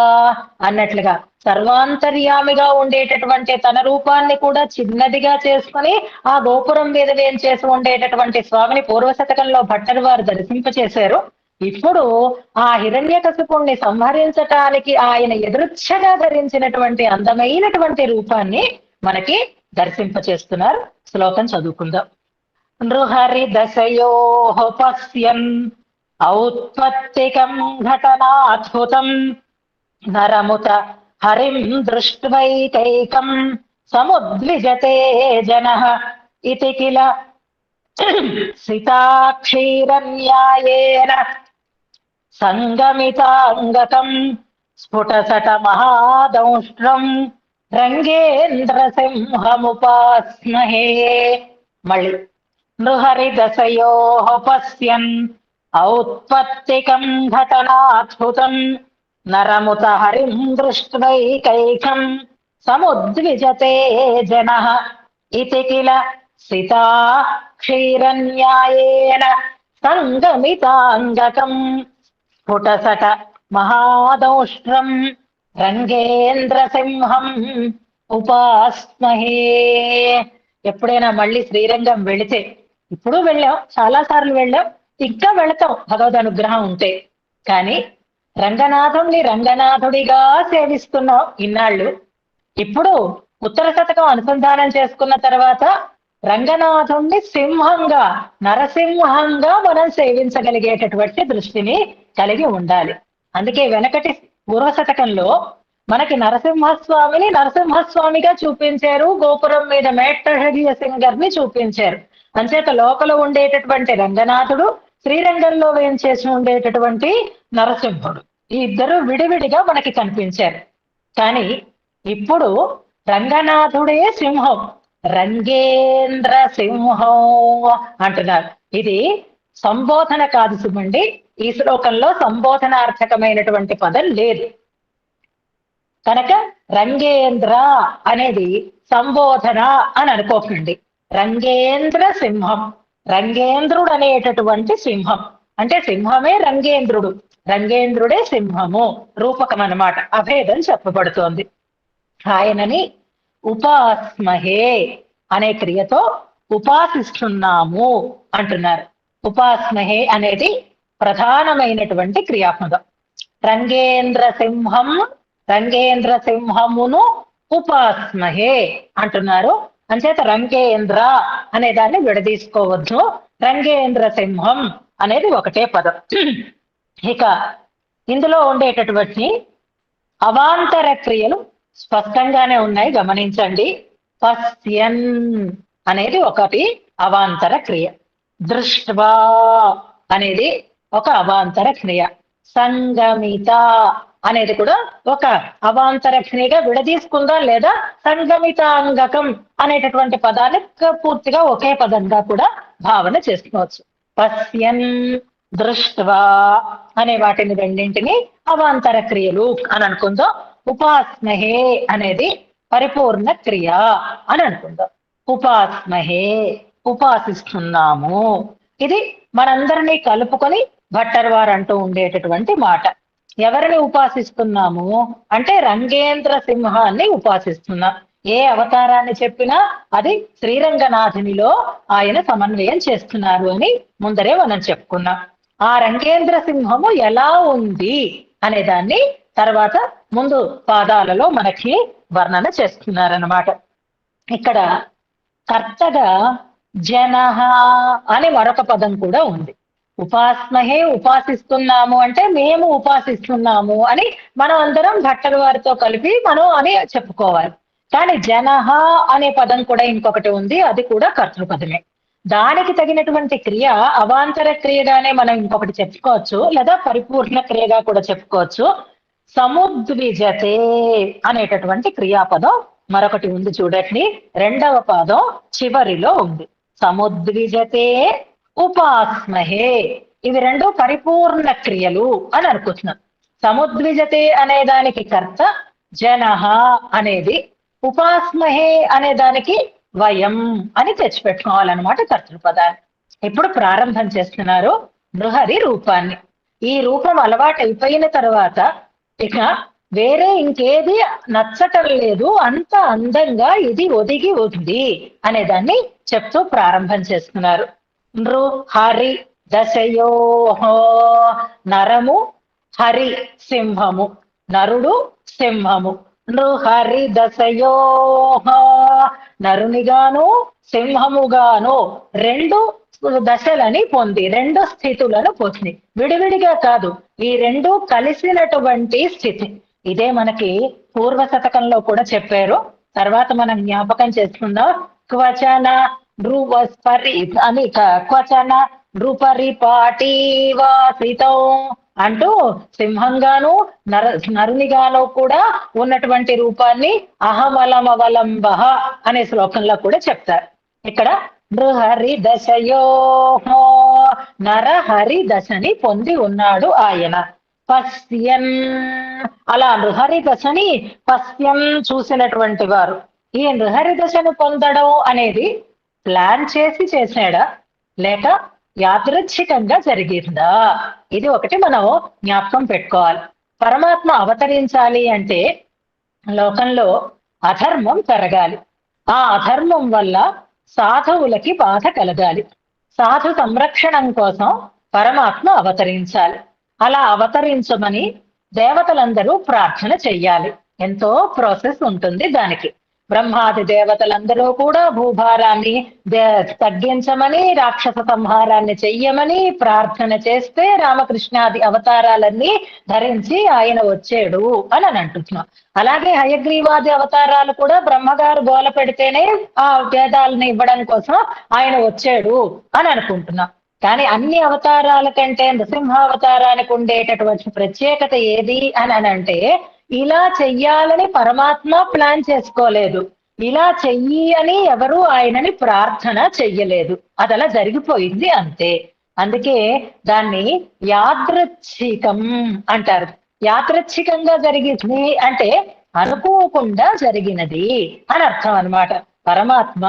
అన్నట్లుగా సర్వాంతర్యామిగా ఉండేటటువంటి తన రూపాన్ని కూడా చిన్నదిగా చేసుకుని ఆ గోపురం మీద వేంచేసి ఉండేటటువంటి స్వామిని పూర్వశతకంలో భట్టర్ వారు దర్శింపచేశారు. ఇప్పుడు ఆ హిరణ్యకశిపుణ్ణి సంహరించటానికి ఆయన ఎదురుచ్ఛగా ధరించినటువంటి అందమైనటువంటి రూపాన్ని మనకి దర్శింపచేస్తున్నారు. శ్లోకం చదువుకుందాం. నృహరి దశయోః పశ్యన్ ఔత్పత్తికం ఘటనాద్భుతం నరముత హరిం దృష్ట్వైకైకం సముద్విజతే జనః ఇతి కిల సితాక్షీరన్యాయేన సంగమితాంగకం స్ఫుటసట మహాదౌష్ట్రం రంగేంద్ర సింహముపాస్మహే. మళ్ళీ నృహరి దశయోః పశ్యన్ ఔత్పత్తికం ఘటనాద్భుతం నరముత హరిం దృష్ట్వైకైకం సముద్విజతే జనః ఇతి కిల సితా క్షీరన్యాయేన సంగమితాంగకం స్ఫుటసట మహాదౌష్ట్రం రంగేంద్ర సింహం ఉపాస్మహే. ఎప్పుడైనా మళ్ళీ శ్రీరంగం వెళితే, ఇప్పుడు వెళ్ళాం, చాలా సార్లు వెళ్ళాం, ఇంకా వెళతాం భగవద్ అనుగ్రహం ఉంటే. కానీ రంగనాథుణ్ణి రంగనాథుడిగా సేవిస్తున్నాం ఇన్నాళ్ళు. ఇప్పుడు ఉత్తర శతకం అనుసంధానం చేసుకున్న తర్వాత రంగనాథుణ్ణి సింహంగా, నరసింహంగా మనం సేవించగలిగేటటువంటి దృష్టిని కలిగి ఉండాలి. అందుకే వెనకటి పూర్వశతకంలో మనకి నరసింహస్వామిని నరసింహస్వామిగా చూపించారు, గోపురం మీద మేట్టహరియ సింగర్ని చూపించారు. అంచేత లోపల ఉండేటటువంటి రంగనాథుడు, శ్రీరంగంలో వేంచేసి ఉండేటటువంటి నరసింహుడు, ఈ ఇద్దరు విడివిడిగా మనకి కనిపించారు. కానీ ఇప్పుడు రంగనాథుడే సింహం, రంగేంద్ర సింహం అంటున్నారు. ఇది సంబోధన కాదు సుమండి, ఈ శ్లోకంలో సంబోధనార్థకమైనటువంటి పదం లేదు కనుక రంగేంద్ర అనేది సంబోధన అని అనుకోకండి. రంగేంద్ర సింహం, రంగేంద్రుడు అనేటటువంటి సింహం అంటే సింహమే రంగేంద్రుడు, రంగేంద్రుడే సింహము రూపకం అన్నమాట. అభేదం చెప్పబడుతోంది. ఆయనని ఉపాస్మహే అనే క్రియతో ఉపాసిస్తున్నాము అంటున్నారు. ఉపాస్మహే అనేది ప్రధానమైనటువంటి క్రియాపదం. రంగేంద్ర సింహం, రంగేంద్ర సింహమును ఉపాస్మహే అంటున్నారు. అంచేత రంగేంద్ర అనే దాన్ని విడదీసుకోవద్దు. రంగేంద్ర సింహం అనేది ఒకటే పదం. ఇక ఇందులో ఉండేటటువంటి అవాంతర క్రియలు స్పష్టంగానే ఉన్నాయి, గమనించండి. పశ్యన్ అనేది ఒకటి అవాంతర క్రియ, దృష్ట్వా అనేది ఒక అవాంతర క్రియ, సంగమిత అనేది కూడా ఒక అవాంతర క్రియగా విడదీసుకుందాం, లేదా సంగమితాంగకం అనేటటువంటి పదాన్ని పూర్తిగా ఒకే పదంగా కూడా భావన చేసుకోవచ్చు. పశ్యన్, దృష్ట్వా అనే వాటిని రెండింటిని అవాంతర క్రియలు అని అనుకుందాం. ఉపాస్మహే అనేది పరిపూర్ణ క్రియ అని అనుకుందాం. ఉపాస్మహే, ఉపాసిస్తున్నాము. ఇది మనందరినీ కలుపుకొని భట్టర్ వారు అంటూ ఉండేటటువంటి మాట. ఎవరిని ఉపాసిస్తున్నాము అంటే రంగేంద్ర సింహాన్ని ఉపాసిస్తున్నాం. ఏ అవతారాన్ని చెప్పినా అది శ్రీరంగనాథునిలో ఆయన సమన్వయం చేస్తున్నారు అని ముందరే మనం చెప్పుకున్నాం. ఆ రంగేంద్ర సింహము ఎలా ఉంది అనే దాన్ని తర్వాత ముందు పాదాలలో మనకి వర్ణన చేస్తున్నారన్నమాట. ఇక్కడ కర్తగా జనహ అనే మరొక పదం కూడా ఉంది. ఉపాస్మహే, ఉపాసిస్తున్నాము అంటే మేము ఉపాసిస్తున్నాము అని మనం అందరం భట్టర్ వారితో కలిపి మనం అని చెప్పుకోవాలి. కానీ జనహ అనే పదం కూడా ఇంకొకటి ఉంది, అది కూడా కర్తృపదమే. దానికి తగినటువంటి క్రియ అవాంతర క్రియగానే మనం ఇంకొకటి చెప్పుకోవచ్చు, లేదా పరిపూర్ణ క్రియగా కూడా చెప్పుకోవచ్చు. సముద్విజతే అనేటటువంటి క్రియాపదం మరొకటి ఉంది చూడండి, రెండవ పాదం చివరిలో ఉంది. సముద్విజతే, ఉపాస్మహే, ఇవి రెండు పరిపూర్ణ క్రియలు అని అనుకుంటున్నాం. సముద్విజతే అనే దానికి కర్త జనహ అనేది, ఉపాస్మహే అనే దానికి వయం అని తెచ్చిపెట్టుకోవాలన్నమాట కర్తృపదాన్ని. ఇప్పుడు ప్రారంభం చేస్తున్నారు బృహరి రూపాన్ని. ఈ రూపం అలవాటు అయిపోయిన తర్వాత ఇక వేరే ఇంకేది నచ్చటం లేదు, అంత అందంగా ఇది ఒదిగి ఉంది అనే దాన్ని చెప్తూ ప్రారంభం చేస్తున్నారు. నృహరి దశయోహో, నరము హరి సింహము, నరుడు సింహము. నృహరి దశయోహో, నరునిగాను సింహముగాను రెండు దశలని పొంది, రెండు స్థితులను పొంది, విడివిడిగా కాదు, ఈ రెండు కలిసినటువంటి స్థితి. ఇదే మనకి పూర్వ శతకంలో కూడా చెప్పారు. తర్వాత మనం జ్ఞాపకం చేసుకుందాం. క్వచన ధ్రువస్పరి అని, క్వచన నృపరిపాటీవాసితం అంటూ సింహంగాను నరునిగాను కూడా ఉన్నటువంటి రూపాన్ని అహమలమవలంబ అనే శ్లోకంలో కూడా చెప్తారు. ఇక్కడ నృహరి దశయో, నరహరి దశని పొంది ఉన్నాడు ఆయన. పశ్యన్, అలా నృహరి దశని పశ్యం చూసినటువంటి వారు. ఈ నృహరి దశను పొందడం అనేది ప్లాన్ చేసి చేశాడా లేక యాదృచ్ఛికంగా జరిగిందా? ఇది ఒకటి మనం జ్ఞాపకం పెట్టుకోవాలి. పరమాత్మ అవతరించాలి అంటే లోకంలో అధర్మం పెరగాలి. ఆ అధర్మం వల్ల సాధువులకి బాధ కలగాలి. సాధు సంరక్షణం కోసం పరమాత్మ అవతరించాలి. అలా అవతరించమని దేవతలందరూ ప్రార్థన చెయ్యాలి. ఎంతో ప్రాసెస్ ఉంటుంది దానికి. బ్రహ్మాది దేవతలందరూ కూడా భూభారాన్ని తగ్గించమని, రాక్షస సంహారాన్ని చెయ్యమని ప్రార్థన చేస్తే రామకృష్ణాది అవతారాలన్నీ ధరించి ఆయన వచ్చాడు అని అంటున్నాం. అలాగే హయగ్రీవాది అవతారాలు కూడా బ్రహ్మగారు గోల పెడితేనే ఆ వేదాలను ఇవ్వడం కోసం ఆయన వచ్చాడు అని అనుకుంటున్నాం. కానీ అన్ని అవతారాల కంటే నృసింహావతారానికి ఉండేటటువంటి ప్రత్యేకత ఏది అని అంటే, ఇలా చెయ్యాలని పరమాత్మ ప్లాన్ చేసుకోలేదు, ఇలా చెయ్యి అని ఎవరు ఆయనని ప్రార్థన చెయ్యలేదు, అది అలా జరిగిపోయింది అంతే. అందుకే దాన్ని యాదృచ్ఛికం అంటారు. యాదృచ్ఛికంగా జరిగింది అంటే అనుకోకుండా జరిగినది అని అర్థం అన్నమాట. పరమాత్మ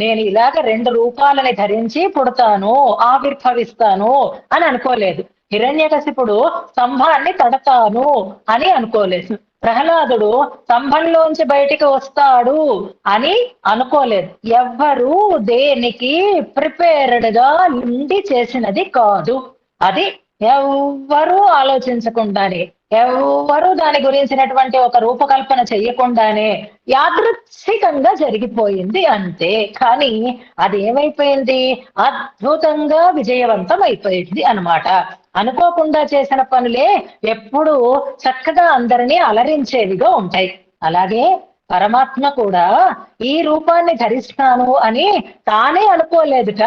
నేను ఇలాగ రెండు రూపాలని ధరించి పుడతాను, ఆవిర్భవిస్తాను అని అనుకోలేదు. హిరణ్యకశిపుడు స్తంభాన్ని తడతాను అని అనుకోలేదు. ప్రహ్లాదుడు స్తంభంలోంచి బయటికి వస్తాడు అని అనుకోలేదు. ఎవ్వరూ దేనికి ప్రిపేర్డ్ గా ఉండి చేసినది కాదు. అది ఎవ్వరూ ఆలోచించకుండానే ఎవ్వరూ దాని గురించినటువంటి ఒక రూపకల్పన చెయ్యకుండానే యాదృచ్ఛికంగా జరిగిపోయింది అంతే. కానీ అది ఏమైపోయింది? అద్భుతంగా విజయవంతం అయిపోయింది అన్నమాట. అనుకోకుండా చేసిన పనులే ఎప్పుడూ చక్కగా అందరినీ అలరించేవిగా ఉంటాయి. అలాగే పరమాత్మ కూడా ఈ రూపాన్ని ధరిస్తాను అని తానే అనుకోలేదుట.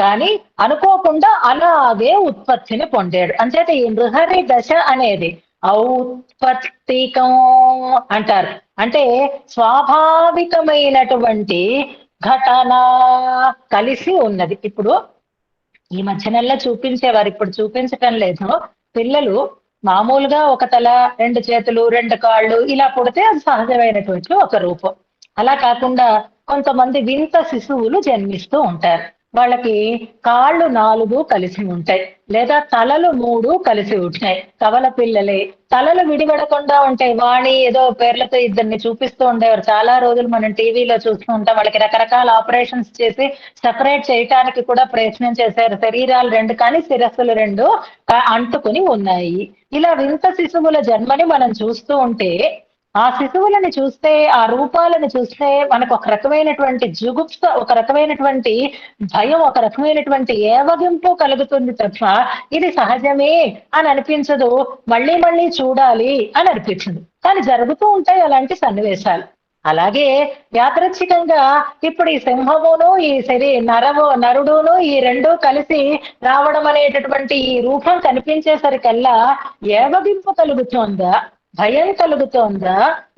కానీ అనుకోకుండా అలాగే ఉత్పత్తిని పొందాడు. అంచేత ఈ నృహరి దశ అనేది ఔత్పత్తికం అంటారు. అంటే స్వాభావికమైనటువంటి ఘటన కలిసి ఉన్నది. ఇప్పుడు ఈ మధ్యనల్లా చూపించేవారు, ఇప్పుడు చూపించటం లేదు. పిల్లలు మామూలుగా ఒక తల, 2 చేతులు, 2 కాళ్ళు ఇలా పుడితే అది సహజమైనటువంటి ఒక రూపం. అలా కాకుండా కొంతమంది వింత శిశువులు జన్మిస్తూ ఉంటారు. వాళ్ళకి కాళ్ళు 4 కలిసి ఉంటాయి, లేదా తలలు 3 కలిసి ఉంటాయి. కవల పిల్లలే తలలు విడిపడకుండా ఉంటాయి. వాణి ఏదో పేర్లతో ఇద్దరిని చూపిస్తూ ఉండేవారు. చాలా రోజులు మనం టీవీలో చూస్తూ ఉంటాం. వాళ్ళకి రకరకాల ఆపరేషన్స్ చేసి సెపరేట్ చేయటానికి కూడా ప్రయత్నం చేశారు. శరీరాలు 2 కానీ శిరస్సులు 2 అంటుకుని ఉన్నాయి. ఇలా వింత శిశువుల జన్మని మనం చూస్తూ ఉంటే, ఆ శిశువులని చూస్తే, ఆ రూపాలను చూస్తే మనకు ఒక రకమైనటువంటి జుగుప్స, ఒక రకమైనటువంటి భయం, ఒక రకమైనటువంటి ఏవగింపు కలుగుతుంది తప్ప ఇది సహజమే అని అనిపించదు. మళ్ళీ మళ్ళీ చూడాలి అని అనిపించదు. కానీ జరుగుతూ ఉంటాయి అలాంటి సన్నివేశాలు. అలాగే యాదృచ్ఛికంగా ఇప్పుడు ఈ సింహమును, ఈ నరుడును ఈ 2 కలిసి రావడం అనేటటువంటి ఈ రూపం కనిపించేసరికల్లా ఏవగింపు కలుగుతోందా? భయం కలుగుతోందా?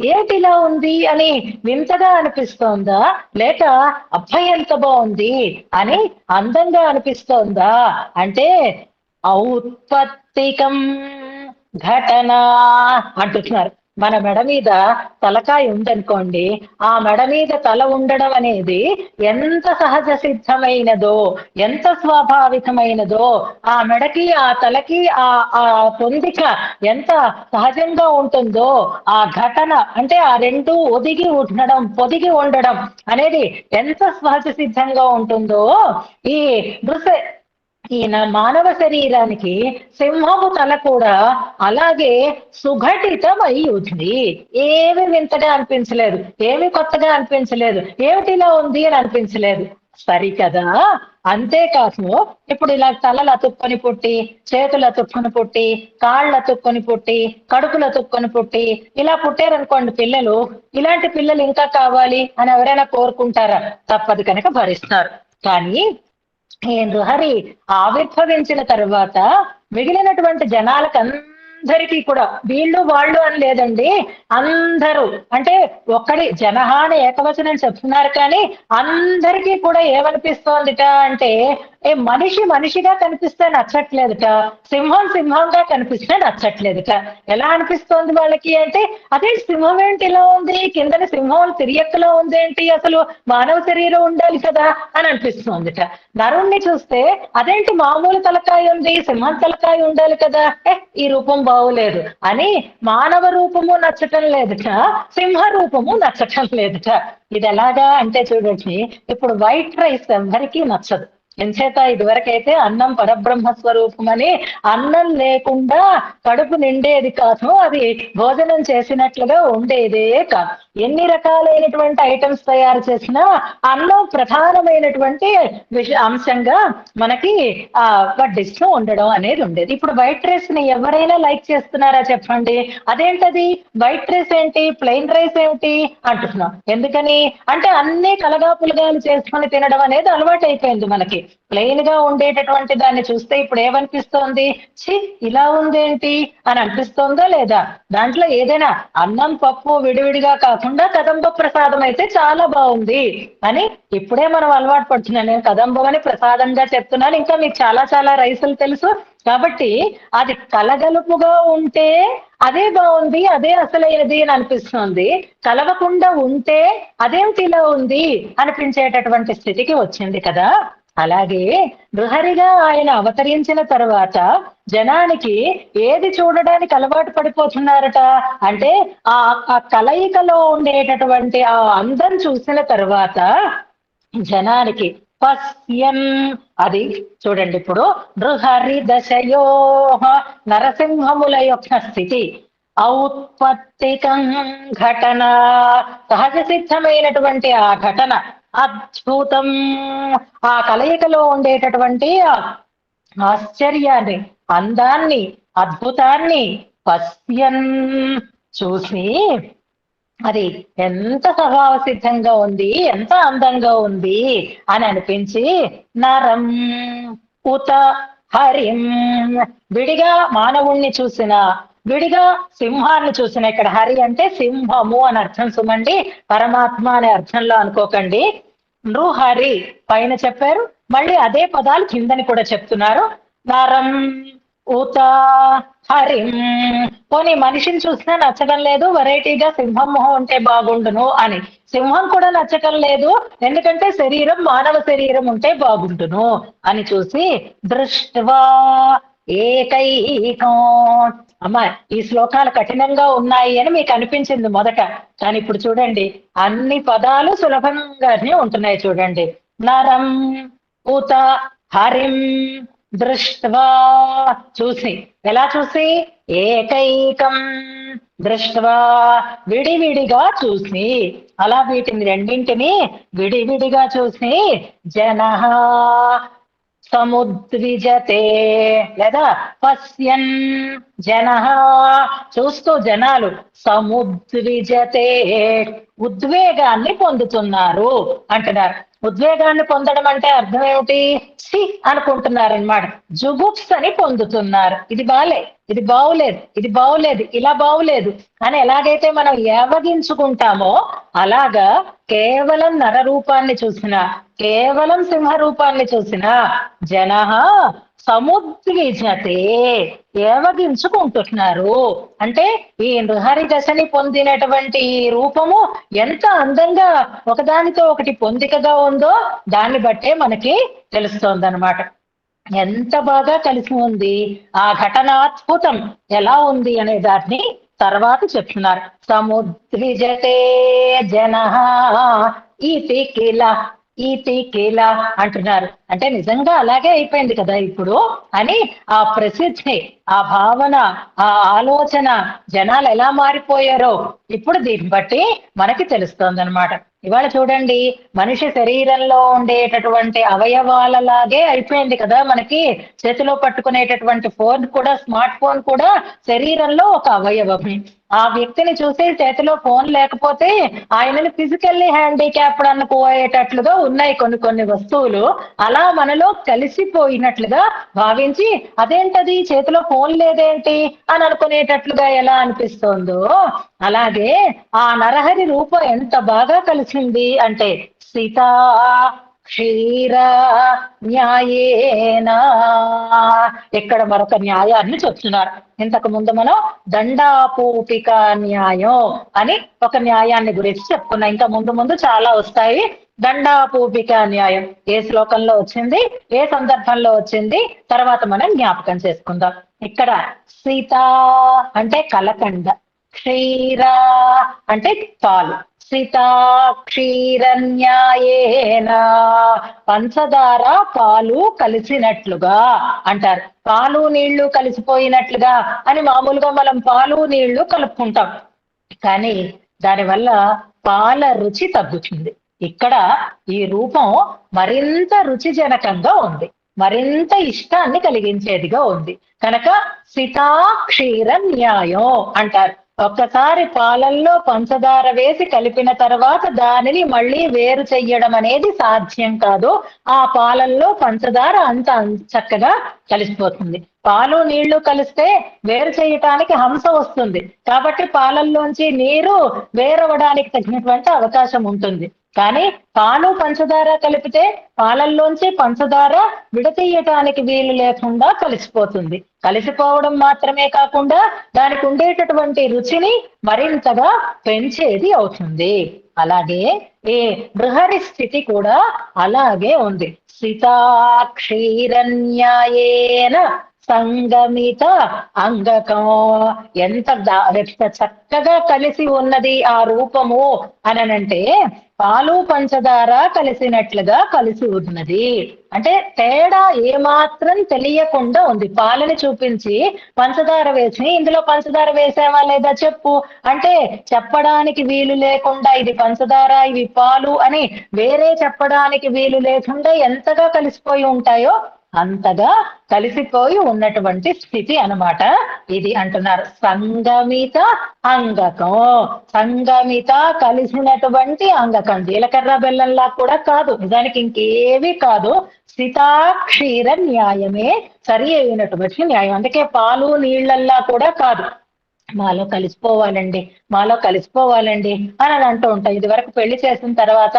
ఏటిలా ఉంది అని వింతగా అనిపిస్తోందా? లేక అబ్బాయి ఎంత బాగుంది అని అందంగా అనిపిస్తోందా? అంటే ఔత్పత్తికం ఘటన అంటున్నారు. మన మెడ మీద తలకాయ ఉందనుకోండి, ఆ మెడ మీద తల ఉండడం అనేది ఎంత సహజ సిద్ధమైనదో, ఎంత స్వాభావికమైనదో, ఆ మెడకి ఆ తలకి ఆ ఆ పొందిక ఎంత సహజంగా ఉంటుందో, ఆ ఘటన అంటే ఆ 2 పొదిగి ఉండడం అనేది ఎంత సహజ సిద్ధంగా ఉంటుందో, ఈ దృశ్య మానవ శరీరానికి సింహము తల కూడా అలాగే సుఘటితమై ఉంది. ఏమి వింతగా అనిపించలేదు, ఏమి కొత్తగా అనిపించలేదు, ఏమిటిలా ఉంది అని అనిపించలేదు. సరికదా? అంతేకాదు, ఇప్పుడు ఇలా తలలు అతుక్కొని పుట్టి, చేతులు అతుక్కొని పుట్టి, కాళ్ళు అతుక్కొని పుట్టి, కడుపులు అతుక్కొని పుట్టి, ఇలా పుట్టారనుకోండి పిల్లలు. ఇలాంటి పిల్లలు ఇంకా కావాలి అని ఎవరైనా కోరుకుంటారా? తప్పదు కనుక భరిస్తారు. కానీ ఈ నృహరి ఆవిర్భవించిన తర్వాత మిగిలినటువంటి జనాలకందరికీ కూడా, వీళ్ళు వాళ్ళు అని లేదండి, అందరూ అంటే ఒక్కడి జనహ అని ఏకవచనం చెప్తున్నారు కానీ అందరికీ కూడా ఏమనిపిస్తోందిట అంటే, మనిషి మనిషిగా కనిపిస్తే నచ్చట్లేదుట, సింహం సింహంగా కనిపిస్తే నచ్చట్లేదుట. ఎలా అనిపిస్తోంది వాళ్ళకి అంటే, అదే సింహం ఏంటి ఇలా ఉంది, కిందన సింహం తిరియక్కలో ఉందేంటి, అసలు మానవ శరీరం ఉండాలి కదా అని అనిపిస్తోందిట. నరుణ్ణి చూస్తే అదేంటి మామూలు తలకాయ ఉంది, సింహం తలకాయ ఉండాలి కదా, ఈ రూపం బాగోలేదు అని మానవ రూపము నచ్చటం లేదుట, సింహ రూపము నచ్చటం లేదుట. ఇది ఎలాగా అంటే చూడండి, ఇప్పుడు వైట్ రైస్ ఎవరికీ నచ్చదు. ఎంచేత ఇదివరకైతే అన్నం పరబ్రహ్మ స్వరూపం అని అన్నం లేకుండా కడుపు నిండేది కాదు, అది భోజనం చేసినట్లుగా ఉండేదే కాదు. ఎన్ని రకాలైనటువంటి ఐటమ్స్ తయారు చేసినా అన్నం ప్రధానమైనటువంటి అంశంగా మనకి వడ్డిస్తూ ఉండడం అనేది ఉండేది. ఇప్పుడు వైట్ రైస్ ని ఎవరైనా లైక్ చేస్తున్నారా చెప్పండి? అదేంటది వైట్ రైస్ ఏంటి, ప్లెయిన్ రైస్ ఏమిటి అంటున్నాం. ఎందుకని అంటే అన్ని కలగా పులగాలు చేసుకొని తినడం అనేది అలవాటు అయిపోయింది మనకి. ప్లెయిన్ గా ఉండేటటువంటి దాన్ని చూస్తే ఇప్పుడు ఏమనిపిస్తోంది? ఛీ, ఇలా ఉందేంటి అని అనిపిస్తోందా లేదా? దాంట్లో ఏదైనా అన్నం పప్పు విడివిడిగా కాకుండా కదంబ ప్రసాదం అయితే చాలా బాగుంది అని ఇప్పుడే మనం అలవాటు పడుతున్నాం. నేను కదంబం అని ప్రసాదంగా చెప్తున్నాను, ఇంకా మీకు చాలా చాలా రైసులు తెలుసు కాబట్టి అది కలగలుపుగా ఉంటే అదే బాగుంది, అదే అసలైనది అని అనిపిస్తుంది. కలవకుండా ఉంటే అదేమిటి ఇలా ఉంది అనిపించేటటువంటి స్థితికి వచ్చింది కదా. అలాగే నృహరిగా ఆయన అవతరించిన తర్వాత జనానికి ఏది చూడడానికి అలవాటు పడిపోతున్నారట అంటే, ఆ కలయికలో ఉండేటటువంటి ఆ అందం చూసిన తర్వాత జనానికి పశ్యన్, అది చూడండి ఇప్పుడు నృహరి దశయో నరసింహముల యొక్క స్థితి. ఔత్పత్తికం ఘటన, సహజ సిద్ధమైనటువంటి ఆ ఘటన, అద్భుతం, ఆ కలయికలో ఉండేటటువంటి ఆశ్చర్యాన్ని, అందాన్ని, అద్భుతాన్ని పశ్యన్, చూసి అది ఎంత స్వభావ సిద్ధంగా ఉంది, ఎంత అందంగా ఉంది అని అనిపించి, నరం ఉత హరిం, విడిగా మానవుణ్ణి చూసిన, విడిగా సింహాన్ని చూసిన, ఇక్కడ హరి అంటే సింహము అని అర్థం సుమండి, పరమాత్మ అనే అర్థంలో అనుకోకండి. నృహరి పైన చెప్పారు, మళ్ళీ అదే పదాలు కిందని కూడా చెప్తున్నారు. నరం ఉత హరిం, పోనీ మనిషిని చూసినా నచ్చడం లేదు, వెరైటీగా సింహం మొహం ఉంటే బాగుండును అని. సింహం కూడా నచ్చటం లేదు, ఎందుకంటే శరీరం మానవ శరీరం ఉంటే బాగుండును అని చూసి, దృష్ట్వా ఏకైకం. అమ్మా, ఈ శ్లోకాలు కఠినంగా ఉన్నాయి అని మీకు అనిపించింది మొదట, కానీ ఇప్పుడు చూడండి అన్ని పదాలు సులభంగానే ఉంటున్నాయి. చూడండి, నరం ఉత హరిం దృష్ట్వా, చూసి, ఎలా చూసి, ఏకైకం దృష్ట్వా, విడివిడిగా చూసి, అలా వీటిని రెండింటిని విడివిడిగా చూసి, జనః సముద్విజతే, లేదా పశ్యన్ జనః, చూస్తూ జనాలు, సముద్విజతే, ఉద్వేగాన్ని పొందుతున్నారు అంటున్నారు. ఉద్వేగాన్ని పొందడం అంటే అర్థం ఏమిటి? సి అనుకుంటున్నారనమాట, జుగుప్స్ అని పొందుతున్నారు. ఇది బాలే, ఇది బావులేదు, ఇది బావులేదు, ఇలా బావులేదు అని ఎలాగైతే మనం ఏవగించుకుంటామో అలాగా కేవలం నర రూపాన్ని చూసినా, కేవలం సింహ రూపాన్ని చూసినా జనః సముద్విజతే, ఏవగించుకుంటున్నారు. అంటే ఈ నృహరి దశని పొందినటువంటి ఈ రూపము ఎంత అందంగా ఒకదానితో ఒకటి పొందికగా ఉందో దాన్ని బట్టే మనకి తెలుస్తోందనమాట. ఎంత బాగా కలిసి ఉంది, ఆ ఘటనాద్భుతం ఎలా ఉంది అనే దాన్ని తర్వాత చెప్తున్నారు. సముద్విజతే జనః ఇతి కిల, ఈతి కిల అంటున్నారు. అంటే నిజంగా అలాగే అయిపోయింది కదా ఇప్పుడు అని ఆ ప్రసిద్ధి, ఆ భావన, ఆ ఆలోచన జనాలు ఎలా మారిపోయారో ఇప్పుడు దీన్ని బట్టి మనకి తెలుస్తోందనమాట. ఇవాళ చూడండి, మనిషి శరీరంలో ఉండేటటువంటి అవయవాలలాగే అయిపోయింది కదా మనకి. చేతిలో పట్టుకునేటటువంటి ఫోన్ కూడా, స్మార్ట్ ఫోన్ కూడా శరీరంలో ఒక అవయవం. ఆ వ్యక్తిని చూసి చేతిలో ఫోన్ లేకపోతే ఆయనని ఫిజికల్లీ హ్యాండిక్యాప్డ్ అనుకోయేటట్లుగా ఉన్నాయి కొన్ని కొన్ని వస్తువులు. అలా మనలో కలిసిపోయినట్లుగా భావించి, అదేంటది చేతిలో ఫోన్ లేదేంటి అని అనుకునేటట్లుగా ఎలా అనిపిస్తోందో, అలాగే ఆ నరహరి రూపం ఎంత బాగా కలిసింది అంటే, సీతా క్షీర న్యాయేన, ఇక్కడ మరొక న్యాయాన్ని చెప్తున్నారు. ఇంతకు ముందు మనం దండాపూపిక న్యాయం అని ఒక న్యాయాన్ని గురించి చెప్పుకున్నాం. ఇంకా ముందు ముందు చాలా వస్తాయి. దండాపూపిక న్యాయం ఏ శ్లోకంలో వచ్చింది, ఏ సందర్భంలో వచ్చింది, తర్వాత మనం జ్ఞాపకం చేసుకుందాం. ఇక్కడ సీత అంటే కలకండ, క్షీర అంటే పాలు, సీతా క్షీర న్యాయేన, పంచదార పాలు కలిసినట్లుగా అంటారు. పాలు నీళ్లు కలిసిపోయినట్లుగా అని మామూలుగా మనం పాలు నీళ్లు కలుపుకుంటాం, కానీ దానివల్ల పాల రుచి తగ్గుతుంది. ఇక్కడ ఈ రూపం మరింత రుచిజనకంగా ఉంది, మరింత ఇష్టాన్ని కలిగించేదిగా ఉంది కనుక సీతా క్షీర న్యాయం అంటారు. ఒక్కసారి పాలల్లో పంచదార వేసి కలిపిన తర్వాత దానిని మళ్ళీ వేరు చెయ్యడం అనేది సాధ్యం కాదు. ఆ పాలల్లో పంచదార అంత చక్కగా కలిసిపోతుంది. పాలు నీళ్లు కలిస్తే వేరు చేయటానికి హంస వస్తుంది, కాబట్టి పాలల్లోంచి నీరు వేరవడానికి తగినటువంటి అవకాశం ఉంటుంది. కానీ పాలు పంచదార కలిపితే పాలల్లోంచి పంచదార విడతీయటానికి వీలు లేకుండా కలిసిపోతుంది. కలిసిపోవడం మాత్రమే కాకుండా దానికి ఉండేటటువంటి రుచిని మరింతగా పెంచేది అవుతుంది. అలాగే ఈ బృహరి స్థితి కూడా అలాగే ఉంది. సీతా క్షీర న్యాయేన సంగమిత అంగకం. ఎంత చక్కగా కలిసి ఉన్నది ఆ రూపము అననంటే పాలు పంచదార కలిసినట్లుగా కలిసి ఉన్నది. అంటే తేడా ఏమాత్రం తెలియకుండా ఉంది. పాలని చూపించి పంచదార వేసి ఇందులో పంచదార వేసావా లేదా చెప్పు అంటే చెప్పడానికి వీలు లేకుండా ఇది పంచదార ఇవి పాలు అని వేరే చెప్పడానికి వీలు లేకుండా ఎంతగా కలిసిపోయి ఉంటాయో అంతగా కలిసిపోయి ఉన్నటువంటి స్థితి అన్నమాట ఇది అంటున్నారు. సంగమిత అంగకం. సంగమిత కలిసినటువంటి అంగకం. జీలకర్ర బెల్లంలా కూడా కాదు, నిజానికి ఇంకేవి కాదు. స్థితాక్షీర న్యాయమే సరి అయినటువంటి న్యాయం. అందుకే పాలు నీళ్ళల్లా కూడా కాదు. మాలో కలిసిపోవాలండి, మాలో కలిసిపోవాలండి అని అంటూ ఉంటాం. ఇది వరకు పెళ్లి చేసిన తర్వాత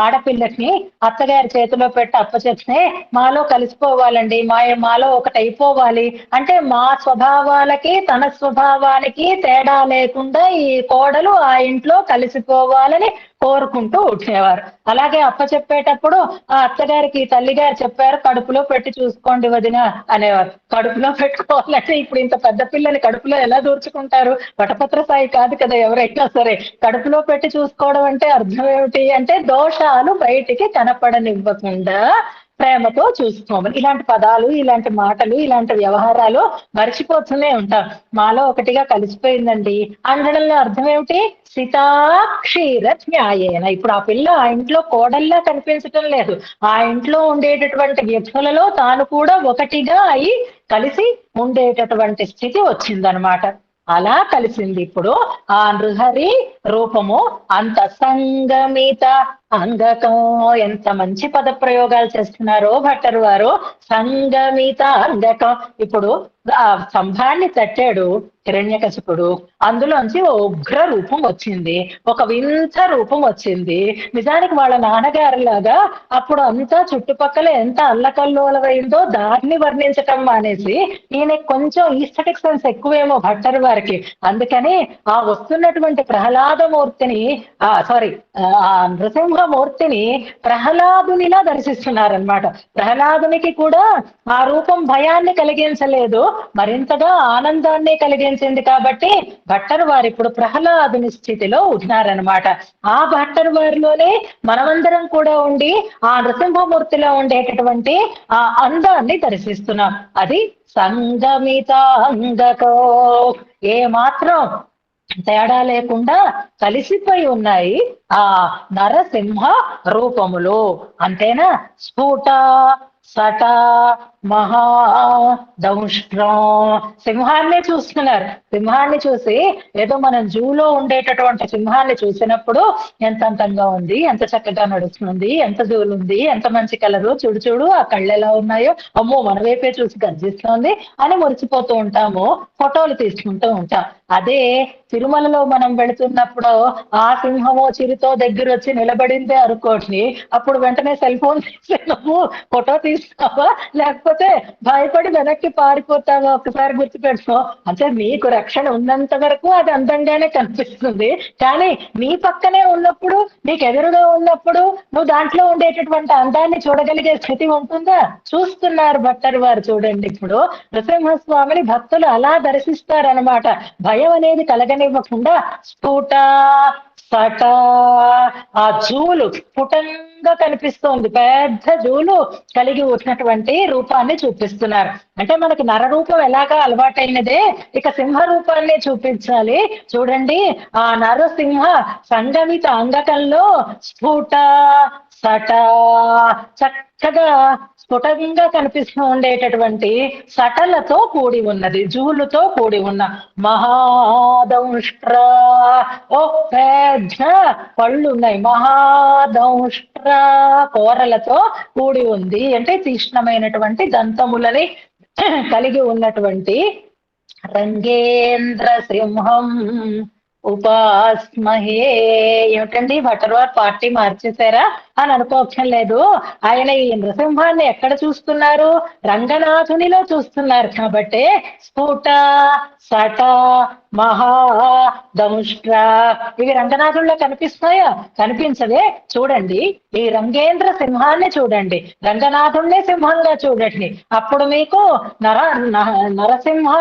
ఆడపిల్లకి అత్తగారి చేతిలో పెట్టి అప్పచెప్తే మాలో కలిసిపోవాలండి, మాలో ఒకటి అయిపోవాలి అంటే మా స్వభావాలకి తన స్వభావానికి తేడా లేకుండా ఈ కోడలు ఆ ఇంట్లో కలిసిపోవాలని కోరుకుంటూ వచ్చేవారు. అలాగే అప్పచెప్పేటప్పుడు ఆ అత్తగారికి తల్లిగారు చెప్పారు కడుపులో పెట్టి చూసుకోండి వదిన అనేవారు. కడుపులో పెట్టుకోవాలంటే ఇప్పుడు ఇంత పెద్ద పిల్లని కడుపులో ఎలా దూర్చుకుంటారు? వటపత్ర సాయి కాదు కదా ఎవరైనా సరే. కడుపులో పెట్టి చూసుకోవడం అంటే అర్థం ఏమిటి అంటే దోషాలు బయటికి కనపడనివ్వకుండా ప్రేమతో చూసుకోమని. ఇలాంటి పదాలు, ఇలాంటి మాటలు, ఇలాంటి వ్యవహారాలు మర్చిపోతూనే ఉంటాం. మాలో ఒకటిగా కలిసిపోయిందండి అనడంలో అర్థం ఏమిటి? సితాక్షీర న్యాయేన. ఇప్పుడు ఆ పిల్ల ఆ ఇంట్లో కోడల్లా కనిపించటం లేదు, ఆ ఇంట్లో ఉండేటటువంటి వ్యక్తులలో తాను కూడా ఒకటిగా అయి కలిసి ఉండేటటువంటి స్థితి వచ్చిందనమాట. అలా కలిసింది ఇప్పుడు ఆ నృహరి రూపము. అంత సంగమిత అంగకం. ఎంత మంచి పద ప్రయోగాలు చేస్తున్నారో భట్టర్ వారు. సంగమిత అంగకం. ఇప్పుడు ఆ స్తంభాన్ని తట్టాడు హిరణ్యకశిపుడు, అందులోంచి ఓ ఉగ్ర రూపం వచ్చింది, ఒక వింత రూపం వచ్చింది. నిజానికి వాళ్ళ నాన్నగారిలాగా అప్పుడు అంతా చుట్టుపక్కల ఎంత అల్లకల్లోలమైందో దాన్ని వర్ణించటం మానేసి ఈయన కొంచెం ఈస్థెటిక్ సెన్స్ ఎక్కువేమో భట్టర్ వారికి. అందుకని ఆ వస్తున్నటువంటి ప్రహ్లాదమూర్తిని ఆ నృసింహమూర్తిని ప్రహ్లాదునిలా దర్శిస్తున్నారనమాట. ప్రహ్లాదునికి కూడా ఆ రూపం భయాన్ని కలిగించలేదు, మరింతగా ఆనందాన్ని కలిగించింది. కాబట్టి భట్టర్ వారు ఇప్పుడు ప్రహ్లాదుని స్థితిలో ఉన్నారనమాట. ఆ భట్టర్ వారిలోనే మనమందరం కూడా ఉండి ఆ నృసింహమూర్తిలో ఉండేటటువంటి ఆ అందాన్ని దర్శిస్తున్నాం. అది సంగమితాంగకో. ఏ మాత్రం తేడా లేకుండా కలిసిపోయి ఉన్నాయి ఆ నరసింహ రూపములు. అంతేనా? స్ఫుట సట మహా దంష్ట్రం. సింహాన్ని చూస్తున్నారు. సింహాన్ని చూసి ఏదో మనం జూలో ఉండేటటువంటి సింహాన్ని చూసినప్పుడు ఎంత అందంగా ఉంది, ఎంత చక్కగా నడుస్తుంది, ఎంత జూలు ఉంది, ఎంత మంచి కలరు, చూడు చూడు ఆ కళ్ళు ఎలా ఉన్నాయో, అమ్మో మన వైపే చూసి గర్జిస్తోంది అని మురిసిపోతూ ఉంటాము, ఫోటోలు తీసుకుంటూ ఉంటాం. అదే తిరుమలలో మనం వెళుతున్నప్పుడు ఆ సింహమో చిరుతో దగ్గర వచ్చి నిలబడిందే అనుకోండి, అప్పుడు వెంటనే సెల్ ఫోన్ తీసి నువ్వు ఫోటో తీస్తావా లేకపోతే భయపడి వెనక్కి పారిపోతావా ఒకసారి గుర్తుపెట్టుకో. అంటే నీకు రక్షణ ఉన్నంత వరకు అది అందంగానే కనిపిస్తుంది, కానీ నీ పక్కనే ఉన్నప్పుడు, నీకు ఎదురుగా ఉన్నప్పుడు నువ్వు దాంట్లో ఉండేటటువంటి అందాన్ని చూడగలిగే స్థితి ఉంటుందా? చూస్తున్నారు భట్టర్ వారు. చూడండి ఇప్పుడు నృసింహస్వామిని భక్తులు అలా దర్శిస్తారనమాట. భయం అనేది కలగనివ్వకుండా స్ఫుట సట ఆ జూలు స్ఫుటంగా కనిపిస్తోంది, పెద్ద జూలు కలిగి ఉన్నటువంటి రూపాన్ని చూపిస్తున్నారు. అంటే మనకి నర రూపం ఎలాగా అలవాటైనదే ఇక సింహ రూపాన్ని చూపించాలి. చూడండి ఆ నరసింహ సంగమిత అంగకంలో స్ఫుట సట చక్కగా స్ఫుటంగా కనిపిస్తూ ఉండేటటువంటి సటలతో కూడి ఉన్నది, జూలుతో కూడి ఉన్న మహాదంష్ట్ర. ఓ పెద్ద పళ్ళు ఉన్నాయి, మహాదంష్ట్ర కోరలతో కూడి ఉంది. అంటే తీక్ష్ణమైనటువంటి దంతములని కలిగి ఉన్నటువంటి రంగేంద్ర సింహం ఉపాస్మహే. ఏమిటండి భట్టర్ వారు పార్టీ మార్చేశారా అని అనుకోవచ్చలేదు. ఆయన ఈ నృసింహాన్ని ఎక్కడ చూస్తున్నారు? రంగనాథునిలో చూస్తున్నారు. కాబట్టి స్ఫుట సట మహాదంష్ట్ర. ఇవి రంగనాథుల్లో కనిపిస్తాయా? కనిపించవే. చూడండి, ఈ రంగేంద్ర సింహాన్ని చూడండి, రంగనాథుణ్ణి సింహంగా చూడండి. అప్పుడు మీకు నరసింహ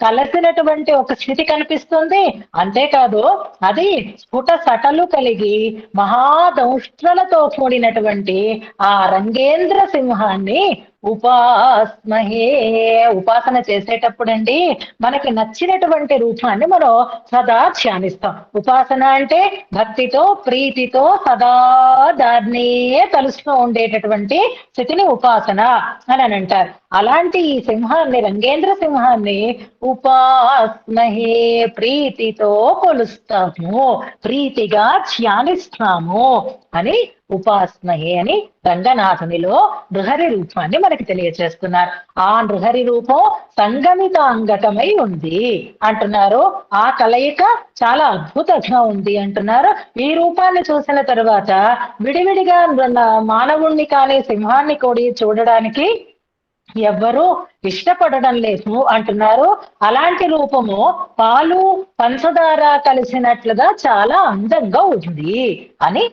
కలిసినటువంటి ఒక స్థితి కనిపిస్తుంది. అంతేకాదు అది స్ఫుట సటలు కలిగి మహాదంష్ట్రలతో కూడినటువంటి ఆ రంగేంద్ర సింహాన్ని ఉపాస్మహే. ఉపాసన చేసేటప్పుడండి మనకి నచ్చినటువంటి రూపాన్ని మనం సదా ధ్యానిస్తాం. ఉపాసన అంటే భక్తితో ప్రీతితో సదా దాన్నే తలుస్తూ ఉండేటటువంటి స్థితిని ఉపాసన అని అంటారు. అలాంటి ఈ సింహాన్ని, రంగేంద్ర సింహాన్ని ఉపాస్మహే, ప్రీతితో కొలుస్తాము, ప్రీతిగా ధ్యానిస్తాము అని ఉపాస్మహే అని రంగనాథునిలో నృహరి రూపాన్ని మనకి తెలియచేస్తున్నారు. ఆ నృహరి రూపం సంగమితాంగకమై ఉంది అంటున్నారు. ఆ కలయిక చాలా అద్భుతంగా ఉంది అంటున్నారు. ఈ రూపాన్ని చూసిన తర్వాత విడివిడిగా మానవుణ్ణి కానీ సింహాన్ని కూడా చూడడానికి ఎవ్వరూ ఇష్టపడడం లేదు అంటున్నారు. అలాంటి రూపము పాలు పంచదార కలిసినట్లుగా చాలా అందంగా ఉంది అని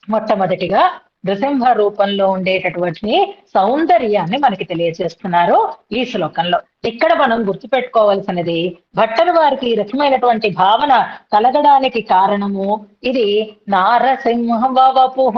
మొట్టమొదటిగా నృసింహ రూపంలో ఉండేటటువంటి సౌందర్యాన్ని మనకి తెలియజేస్తున్నారు ఈ శ్లోకంలో. ఇక్కడ మనం గుర్తుపెట్టుకోవాల్సినది, భట్టరు వారికి ఈ రకమైనటువంటి భావన కలగడానికి కారణము ఇది నారసింహ వపుః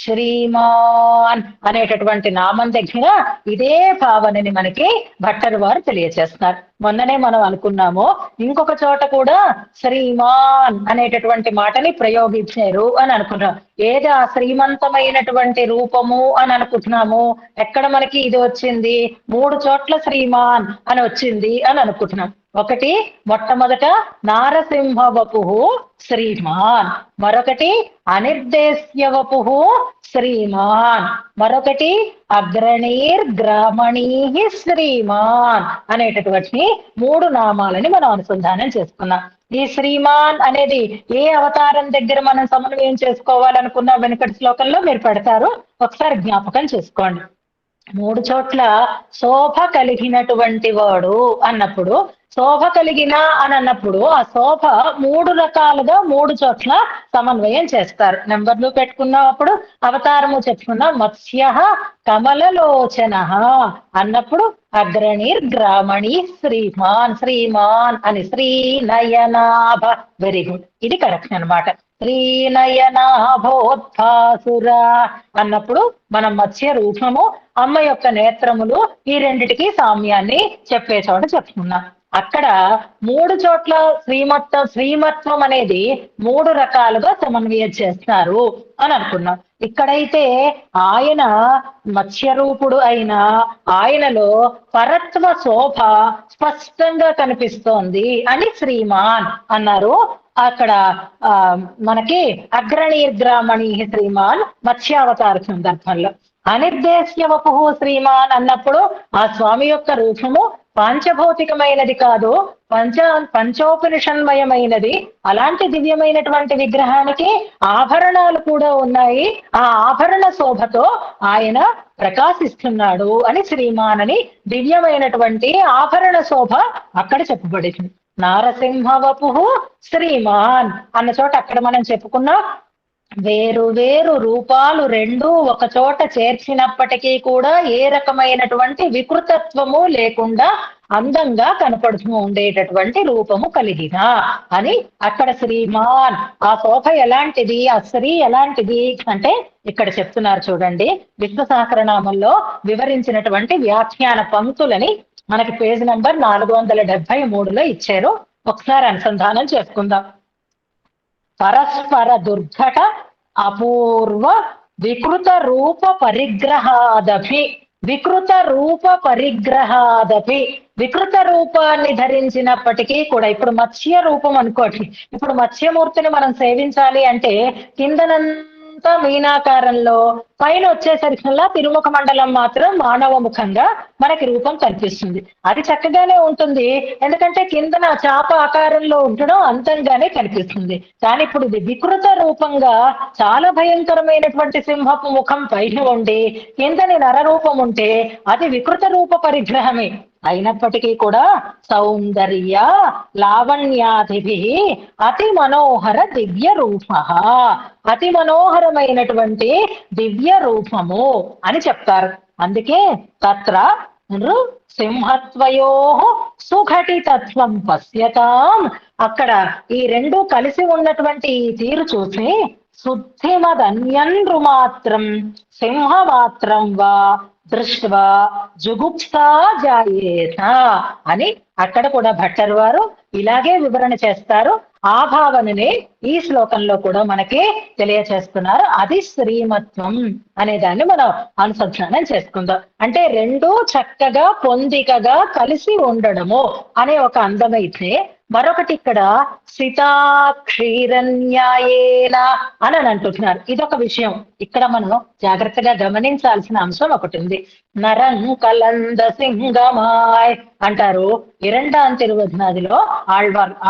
శ్రీమాన్ అనేటటువంటి నామం దగ్గర ఇదే భావనని మనకి భట్టరు వారు తెలియజేస్తున్నారు. మొన్ననే మనం అనుకున్నాము, ఇంకొక చోట కూడా శ్రీమాన్ అనేటటువంటి మాటని ప్రయోగించారు అని అనుకున్నాం. ఏది ఆ శ్రీమంతమైనటువంటి రూపము అని అనుకుంటున్నాము? ఎక్కడ మనకి ఇది వచ్చింది? 3 చోట్ల శ్రీమాన్ అని వచ్చింది అని అనుకుంటున్నాం. ఒకటి మొట్టమొదట నారసింహ వపుః శ్రీమాన్, మరొకటి అనిర్దేశ్య వపుః శ్రీమాన్, మరొకటి అగ్రణీర్ గ్రామణీ శ్రీమాన్ అనేటటువంటి 3 నామాలని మనం అనుసంధానం చేసుకున్నాం. ఈ శ్రీమాన్ అనేది ఏ అవతారం దగ్గర మనం సమన్వయం చేసుకోవాలనుకున్న వెనుకటి శ్లోకంలో మీరు పెడతారు, ఒకసారి జ్ఞాపకం చేసుకోండి. 3 చోట్ల శోభ కలిగినటువంటి వాడు అన్నప్పుడు, శోభ కలిగిన అని అన్నప్పుడు ఆ శోభ 3 రకాలుగా 3 చోట్ల సమన్వయం చేస్తారు. నెంబర్లు పెట్టుకున్నప్పుడు అవతారము చెప్పుకున్నాం. మత్స్య కమలలోచన అన్నప్పుడు అగ్రణీర్ గ్రామణి శ్రీమాన్, శ్రీమాన్ అని శ్రీనయనాభ. వెరీ గుడ్, ఇది కరెక్ట్ అనమాట. శ్రీనయనాభోత్సుర అన్నప్పుడు మనం మత్స్య రూపము, అమ్మ యొక్క నేత్రములు, ఈ రెండిటికి సామ్యాన్ని చెప్పే చోట చెప్పుకున్నాం. అక్కడ 3 చోట్ల శ్రీమత్వం అనేది 3 రకాలుగా సమన్వయం చేస్తారు అని అనుకున్నాం. ఇక్కడైతే ఆయన మత్స్యరూపుడు అయిన ఆయనలో పరత్వ శోభ స్పష్టంగా కనిపిస్తోంది అని శ్రీమాన్ అన్నారు. అక్కడ మనకి అగ్రణీర్గ్రామణి శ్రీమాన్ మత్స్యావతార సందర్భంలో. అనిర్దేశ్య వపుః శ్రీమాన్ అన్నప్పుడు ఆ స్వామి యొక్క రూపము పాంచభౌతికమైనది కాదు, పంచోపనిషన్మయమైనది. అలాంటి దివ్యమైనటువంటి విగ్రహానికి ఆభరణాలు కూడా ఉన్నాయి. ఆ ఆభరణ శోభతో ఆయన ప్రకాశిస్తున్నాడు అని శ్రీమాన్ అని దివ్యమైనటువంటి ఆభరణ శోభ అక్కడ చెప్పబడింది. నారసింహ వపుః శ్రీమాన్ అన్న చోట అక్కడ మనం చెప్పుకున్నాం, వేరు వేరు రూపాలు రెండు ఒక చోట చేర్చినప్పటికీ కూడా ఏ రకమైనటువంటి వికృతత్వము లేకుండా అందంగా కనపడుతూ ఉండేటటువంటి రూపము కలిగిన అని అక్కడ శ్రీమాన్. ఆ శోభ ఎలాంటిది, ఆ శ్రీ ఎలాంటిది అంటే ఇక్కడ చెప్తున్నారు చూడండి. విష్ణు సహస్రనామంలో వివరించినటువంటి వ్యాఖ్యాన పంక్తులని మనకి పేజ్ నంబర్ 473లో ఇచ్చారు. ఒకసారి అనుసంధానం చేసుకుందాం. పరస్పర దుర్ఘట అపూర్వ వికృత రూప పరిగ్రహాదపి, వికృత రూప పరిగ్రహాదపి, వికృత రూపాన్ని ధరించినప్పటికీ కూడా, ఇప్పుడు మత్స్య రూపం అనుకోండి, ఇప్పుడు మత్స్యమూర్తిని మనం సేవించాలి అంటే కిందనంతా మీనాకారంలో, పైన వచ్చేసరికల్లా తిరుముఖ మండలం మాత్రం మానవ ముఖంగా మనకి రూపం కనిపిస్తుంది. అది చక్కగానే ఉంటుంది, ఎందుకంటే కిందన చాప ఆకారంలో ఉండడం అంతంగానే కనిపిస్తుంది. కానీ ఇప్పుడు ఇది వికృత రూపంగా చాలా భయంకరమైనటువంటి సింహపు ముఖం పైన ఉండి కిందని నరరూపం ఉంటే అది వికృత రూప పరిగ్రహమే. అయినప్పటికీ కూడా సౌందర్య లావణ్యాదిభి అతి మనోహర దివ్య రూప, అతి మనోహరమైనటువంటి దివ్య రూపము అని చెప్తారు. అందుకే తత్ర సింహత్వయో సుఘటితత్వం పశ్యతాం, అక్కడ ఈ రెండు కలిసి ఉన్నటువంటి ఈ తీరు చూసి శుద్ధిమదన్యన్రు మాత్రం సింహమాత్రం వా దృష్ట్వా జుగుప్సా జాయేత అని అక్కడ కూడా భట్టర్ వారు ఇలాగే వివరణ చేస్తారు. ఆ భావనని ఈ శ్లోకంలో కూడా మనకి తెలియచేస్తున్నారు. అది శ్రీమత్వం అనే దాన్ని మనం అనుసంధానం చేసుకుందాం. అంటే రెండు చక్కగా పొందికగా కలిసి ఉండడము అనే ఒక అందమైతే, మరొకటి ఇక్కడ సితాక్షీరన్యాయేన అని అంటున్నారు. ఇదొక విషయం ఇక్కడ మనం జాగ్రత్తగా గమనించాల్సిన అంశం ఒకటి ఉంది. నరం కలంద సింగమాయ్ అంటారు ఇరండాం తిరువధనాదిలో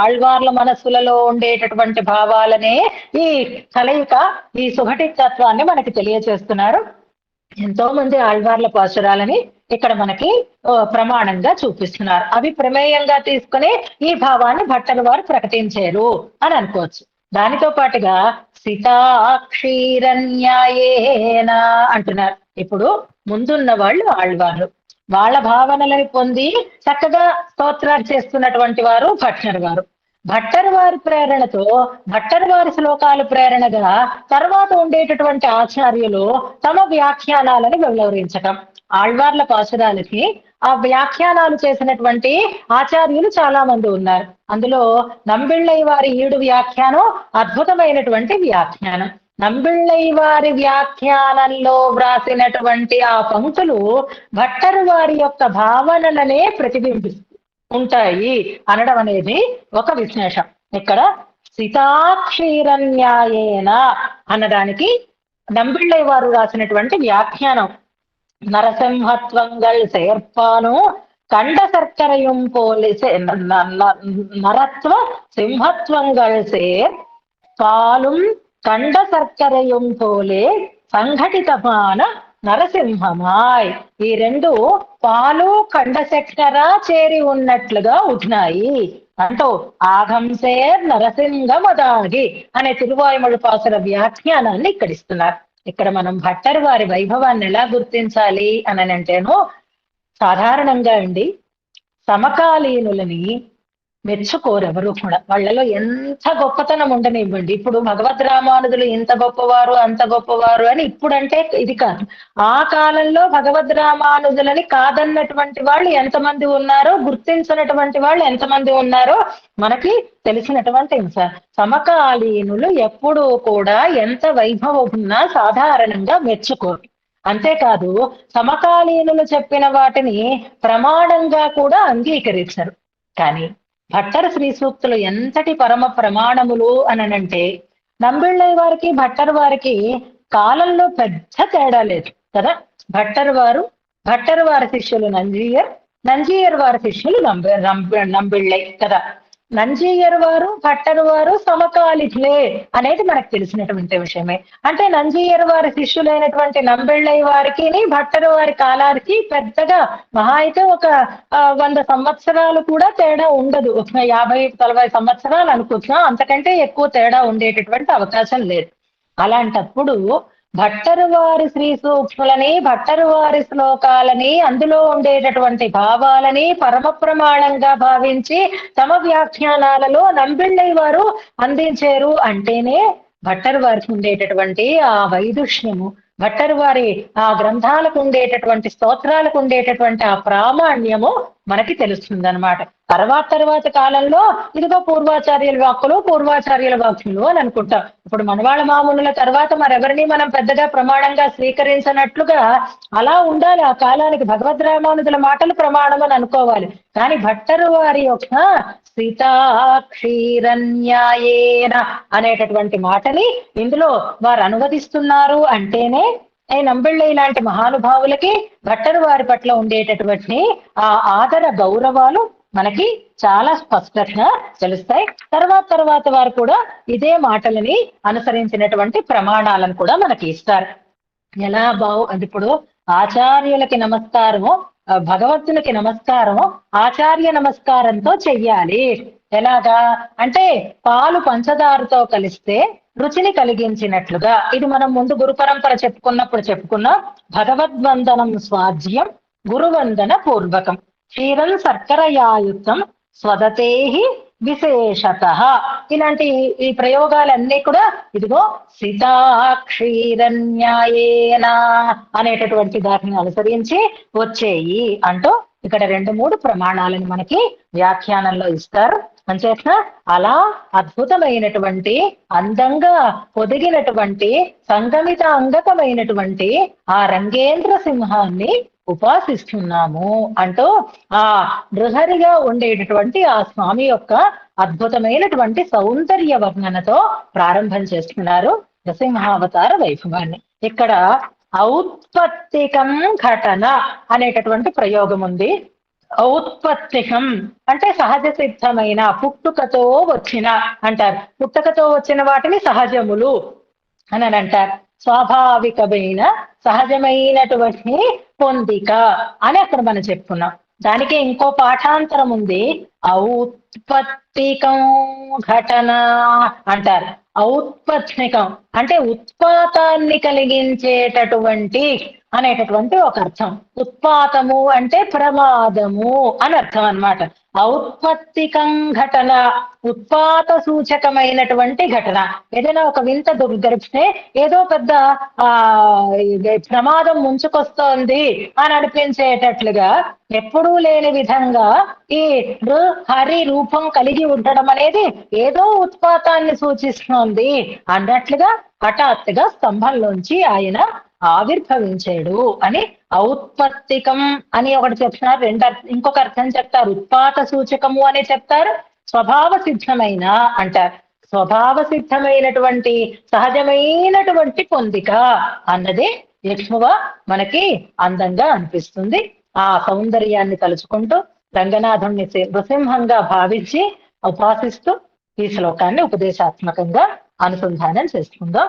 ఆళ్వార్ల మనస్సులలో ఉండేటటువంటి భావాలనే ఈ కలయిక, ఈ సుఘటితత్వాన్ని మనకి తెలియచేస్తున్నారు. ఎంతో మంది ఆళ్వార్ల పాసురాలని ఇక్కడ మనకి ప్రమాణంగా చూపిస్తున్నారు. అవి ప్రమేయంగా తీసుకుని ఈ భావాన్ని భట్టర్ వారు ప్రకటించారు అని అనుకోవచ్చు. దానితో పాటుగా సితాక్షీరన్యాయేన అంటున్నారు. ఇప్పుడు ముందున్న వాళ్ళు ఆళ్వార్లు, వాళ్ళ భావనలని పొంది చక్కగా స్తోత్రాలు చేస్తున్నటువంటి వారు భట్టర్ వారు. భట్టర్ వారి ప్రేరణతో, భట్టర్ వారి శ్లోకాలు ప్రేరణగా తర్వాత ఉండేటటువంటి ఆచార్యులు తమ వ్యాఖ్యానాలను వివరించటం. ఆళ్వార్ల పాసురాలకి ఆ వ్యాఖ్యానాలు చేసినటువంటి ఆచార్యులు చాలా మంది ఉన్నారు. అందులో నంబిళ్ళై వారి ఈడు వ్యాఖ్యానం అద్భుతమైనటువంటి వ్యాఖ్యానం. నంబిళ్ళై వారి వ్యాఖ్యానంలో వ్రాసినటువంటి ఆ పంక్తులు భట్టర్ వారి యొక్క భావనలనే ప్రతిబింబిస్తాయి ఉంటాయి అనడం అనేది ఒక విశేషం. ఇక్కడ సితాక్షీరన్యాయేన అన్నదానికి నంబిళ్ళై వారు రాసినటువంటి వ్యాఖ్యానం, నరసింహత్వంగల్ சேர்ப்பானோ கண்ட சர்க்கரையும் போலே நரத்வ సింహత్వంగల్ సేర్ పాలుం కండ సర్కరయం పోలే సంఘటితమాన నరసింహమాయ్. ఈ రెండు పాలు కండ చక్కెర చేరి ఉన్నట్లుగా ఉన్నాయి అంటూ ఆగంసేర్ నరసింహమదాగి అనే తిరువాయుమొഴി పాసుర వ్యాఖ్యానాన్ని ఇక్కడ ఇస్తున్నారు. ఇక్కడ మనం భట్టర్ వారి వైభవాన్ని ఎలా గుర్తించాలి అని అంటేను, సాధారణంగా అండి సమకాలీనులని మెచ్చుకోరెవరు కూడా. వాళ్ళలో ఎంత గొప్పతనం ఉండనివ్వండి. ఇప్పుడు భగవద్ రామానుజులు ఇంత గొప్పవారు అంత గొప్పవారు అని ఇప్పుడంటే ఇది కాదు. ఆ కాలంలో భగవద్ రామానుజులని కాదన్నటువంటి వాళ్ళు ఎంతమంది ఉన్నారో, గుర్తించినటువంటి వాళ్ళు ఎంతమంది ఉన్నారో మనకి తెలిసినటువంటి సమకాలీనులు ఎప్పుడూ కూడా ఎంత వైభవం ఉన్నా సాధారణంగా మెచ్చుకోరు. అంతేకాదు సమకాలీనులు చెప్పిన వాటిని ప్రమాణంగా కూడా అంగీకరించరు. కానీ భట్టర్ శ్రీ సూక్తులు ఎంతటి పరమ ప్రమాణములు అనంటే, నంబిళ్ళై వారికి భట్టర్ వారికి కాలంలో పెద్ద తేడా లేదు కదా. భట్టర్ వారి శిష్యులు నంజీయర్ వారి శిష్యులు నంబిళ్ళై కదా. నంజీయర్ వారు భట్టర్ వారు సమకాలికులే అనేది మనకు తెలిసినటువంటి విషయమే. అంటే నంజీయర్ వారి శిష్యులైనటువంటి నంబిళ్ళై వారికి భట్టర్ వారి కాలానికి పెద్దగా మహా అయితే ఒక 100 సంవత్సరాలు కూడా తేడా ఉండదు. 50-40 సంవత్సరాలు అనుకుంటున్నా, అంతకంటే ఎక్కువ తేడా ఉండేటటువంటి అవకాశం లేదు. అలాంటప్పుడు భట్టర్ వారి శ్రీ సూక్ష్ములని, భట్టర్ వారి శ్లోకాలని, అందులో ఉండేటటువంటి భావాలని పరమ ప్రమాణంగా భావించి తమ వ్యాఖ్యానాలలో నంబిళ్ళై వారు అందించారు అంటేనే భట్టర్ వారికి ఉండేటటువంటి ఆ వైదుష్యము, భట్టర్ వారి ఆ గ్రంథాలకు ఉండేటటువంటి స్తోత్రాలకు ఉండేటటువంటి ఆ ప్రామాణ్యము మనకి తెలుస్తుంది అనమాట. తర్వాత కాలంలో ఇదిగో పూర్వాచార్యుల వాక్యులు అని అనుకుంటాం. ఇప్పుడు మనవాళ్ళ మామూలుల తర్వాత మరెవరిని మనం పెద్దగా ప్రమాణంగా స్వీకరించినట్లుగా అలా ఉండాలి. ఆ కాలానికి భగవద్ రామానుజుల మాటలు ప్రమాణం అని అనుకోవాలి. కానీ భట్టర్ వారి యొక్క సితాక్షీరన్యాయేన అనేటటువంటి మాటని ఇందులో వారు అనువదిస్తున్నారు అంటేనే నంబిళ్ళై లాంటి మహానుభావులకి భట్టర్ వారి పట్ల ఉండేటటువంటి ఆ ఆదర గౌరవాలు మనకి చాలా స్పష్టంగా తెలుస్తాయి. తర్వాత వారు కూడా ఇదే మాటలని అనుసరించినటువంటి ప్రమాణాలను కూడా మనకి ఇస్తారు. ఎలా అది ఇప్పుడు ఆచార్యులకి నమస్కారము, భగవంతునికి నమస్కారం ఆచార్య నమస్కారంతో చెయ్యాలి. ఎలాగా అంటే పాలు పంచదారతో కలిస్తే రుచిని కలిగించినట్లుగా. ఇది మనం ముందు గురు పరంపర చెప్పుకున్నాం. భగవద్వందనం స్వాధ్యం గురువందన పూర్వకం క్షీరం శర్కరయాయుక్తం స్వదతేహి విశేషత. ఇలాంటి ఈ ప్రయోగాలన్నీ కూడా ఇదిగో సీతా క్షీరన్యాయేన అనేటటువంటి దానిని అనుసరించి వచ్చేయి అంటూ ఇక్కడ 2-3 ప్రమాణాలను మనకి వ్యాఖ్యానంలో ఇస్తారు. అంచేత అలా అద్భుతమైనటువంటి అందంగా పొదిగినటువంటి సంగమిత అంగకమైనటువంటి ఆ రంగేంద్ర సింహాన్ని ఉపాసిస్తున్నాము అంటూ ఆ నృహరిగా ఉండేటటువంటి ఆ స్వామి యొక్క అద్భుతమైనటువంటి సౌందర్య వర్ణనతో ప్రారంభం చేస్తున్నారు నృసింహావతార వైభవాన్ని. ఇక్కడ ఔత్పత్తికం ఘటన అనేటటువంటి ప్రయోగం ఉంది. ఔత్పత్తికం అంటే సహజ సిద్ధమైన, పుట్టుకతో వచ్చిన అంటారు. పుట్టుకతో వచ్చిన వాటిని సహజములు అని అంటారు. స్వాభావికమైన సహజమైనటువంటి పొందిక అని అక్కడ మనం చెప్పుకున్నాం. దానికి ఇంకో పాఠాంతరం ఉంది. ఔత్పత్తికం ఘటన అంటారు. ఔత్పత్తికం అంటే ఉత్పాతాన్ని కలిగించేటటువంటి అనేటటువంటి ఒక అర్థం. ఉత్పాతము అంటే ప్రమాదము అని అర్థం అన్నమాట. ఔత్పత్తికం ఘటన ఉత్పాత సూచకమైనటువంటి ఘటన. ఏదైనా ఒక వింత దుర్ఘటిస్తే ఏదో పెద్ద ప్రమాదం ముంచుకొస్తోంది అని అనిపించేటట్లుగా ఎప్పుడూ లేని విధంగా ఈ హరి రూపం కలిగి ఉండడం అనేది ఏదో ఉత్పాతాన్ని సూచిస్తోంది అన్నట్లుగా హఠాత్తుగా స్తంభంలోంచి ఆయన ఆవిర్భవించాడు అని ఔత్పత్తికం అని ఒకటి చెప్తున్నారు. ఇంకొక అర్థం చెప్తారు. ఉత్పాత సూచకము అని చెప్తారు. స్వభావ సిద్ధమైన అంటారు. స్వభావ సిద్ధమైనటువంటి సహజమైనటువంటి పొందిక అన్నది ఎక్కువ మనకి అందంగా అనిపిస్తుంది. ఆ సౌందర్యాన్ని తలుచుకుంటూ రంగనాథుణ్ణి నృసింహంగా భావించి ఉపాసిస్తూ ఈ శ్లోకాన్ని ఉపదేశాత్మకంగా అనుసంధానం చేసుకుందాం.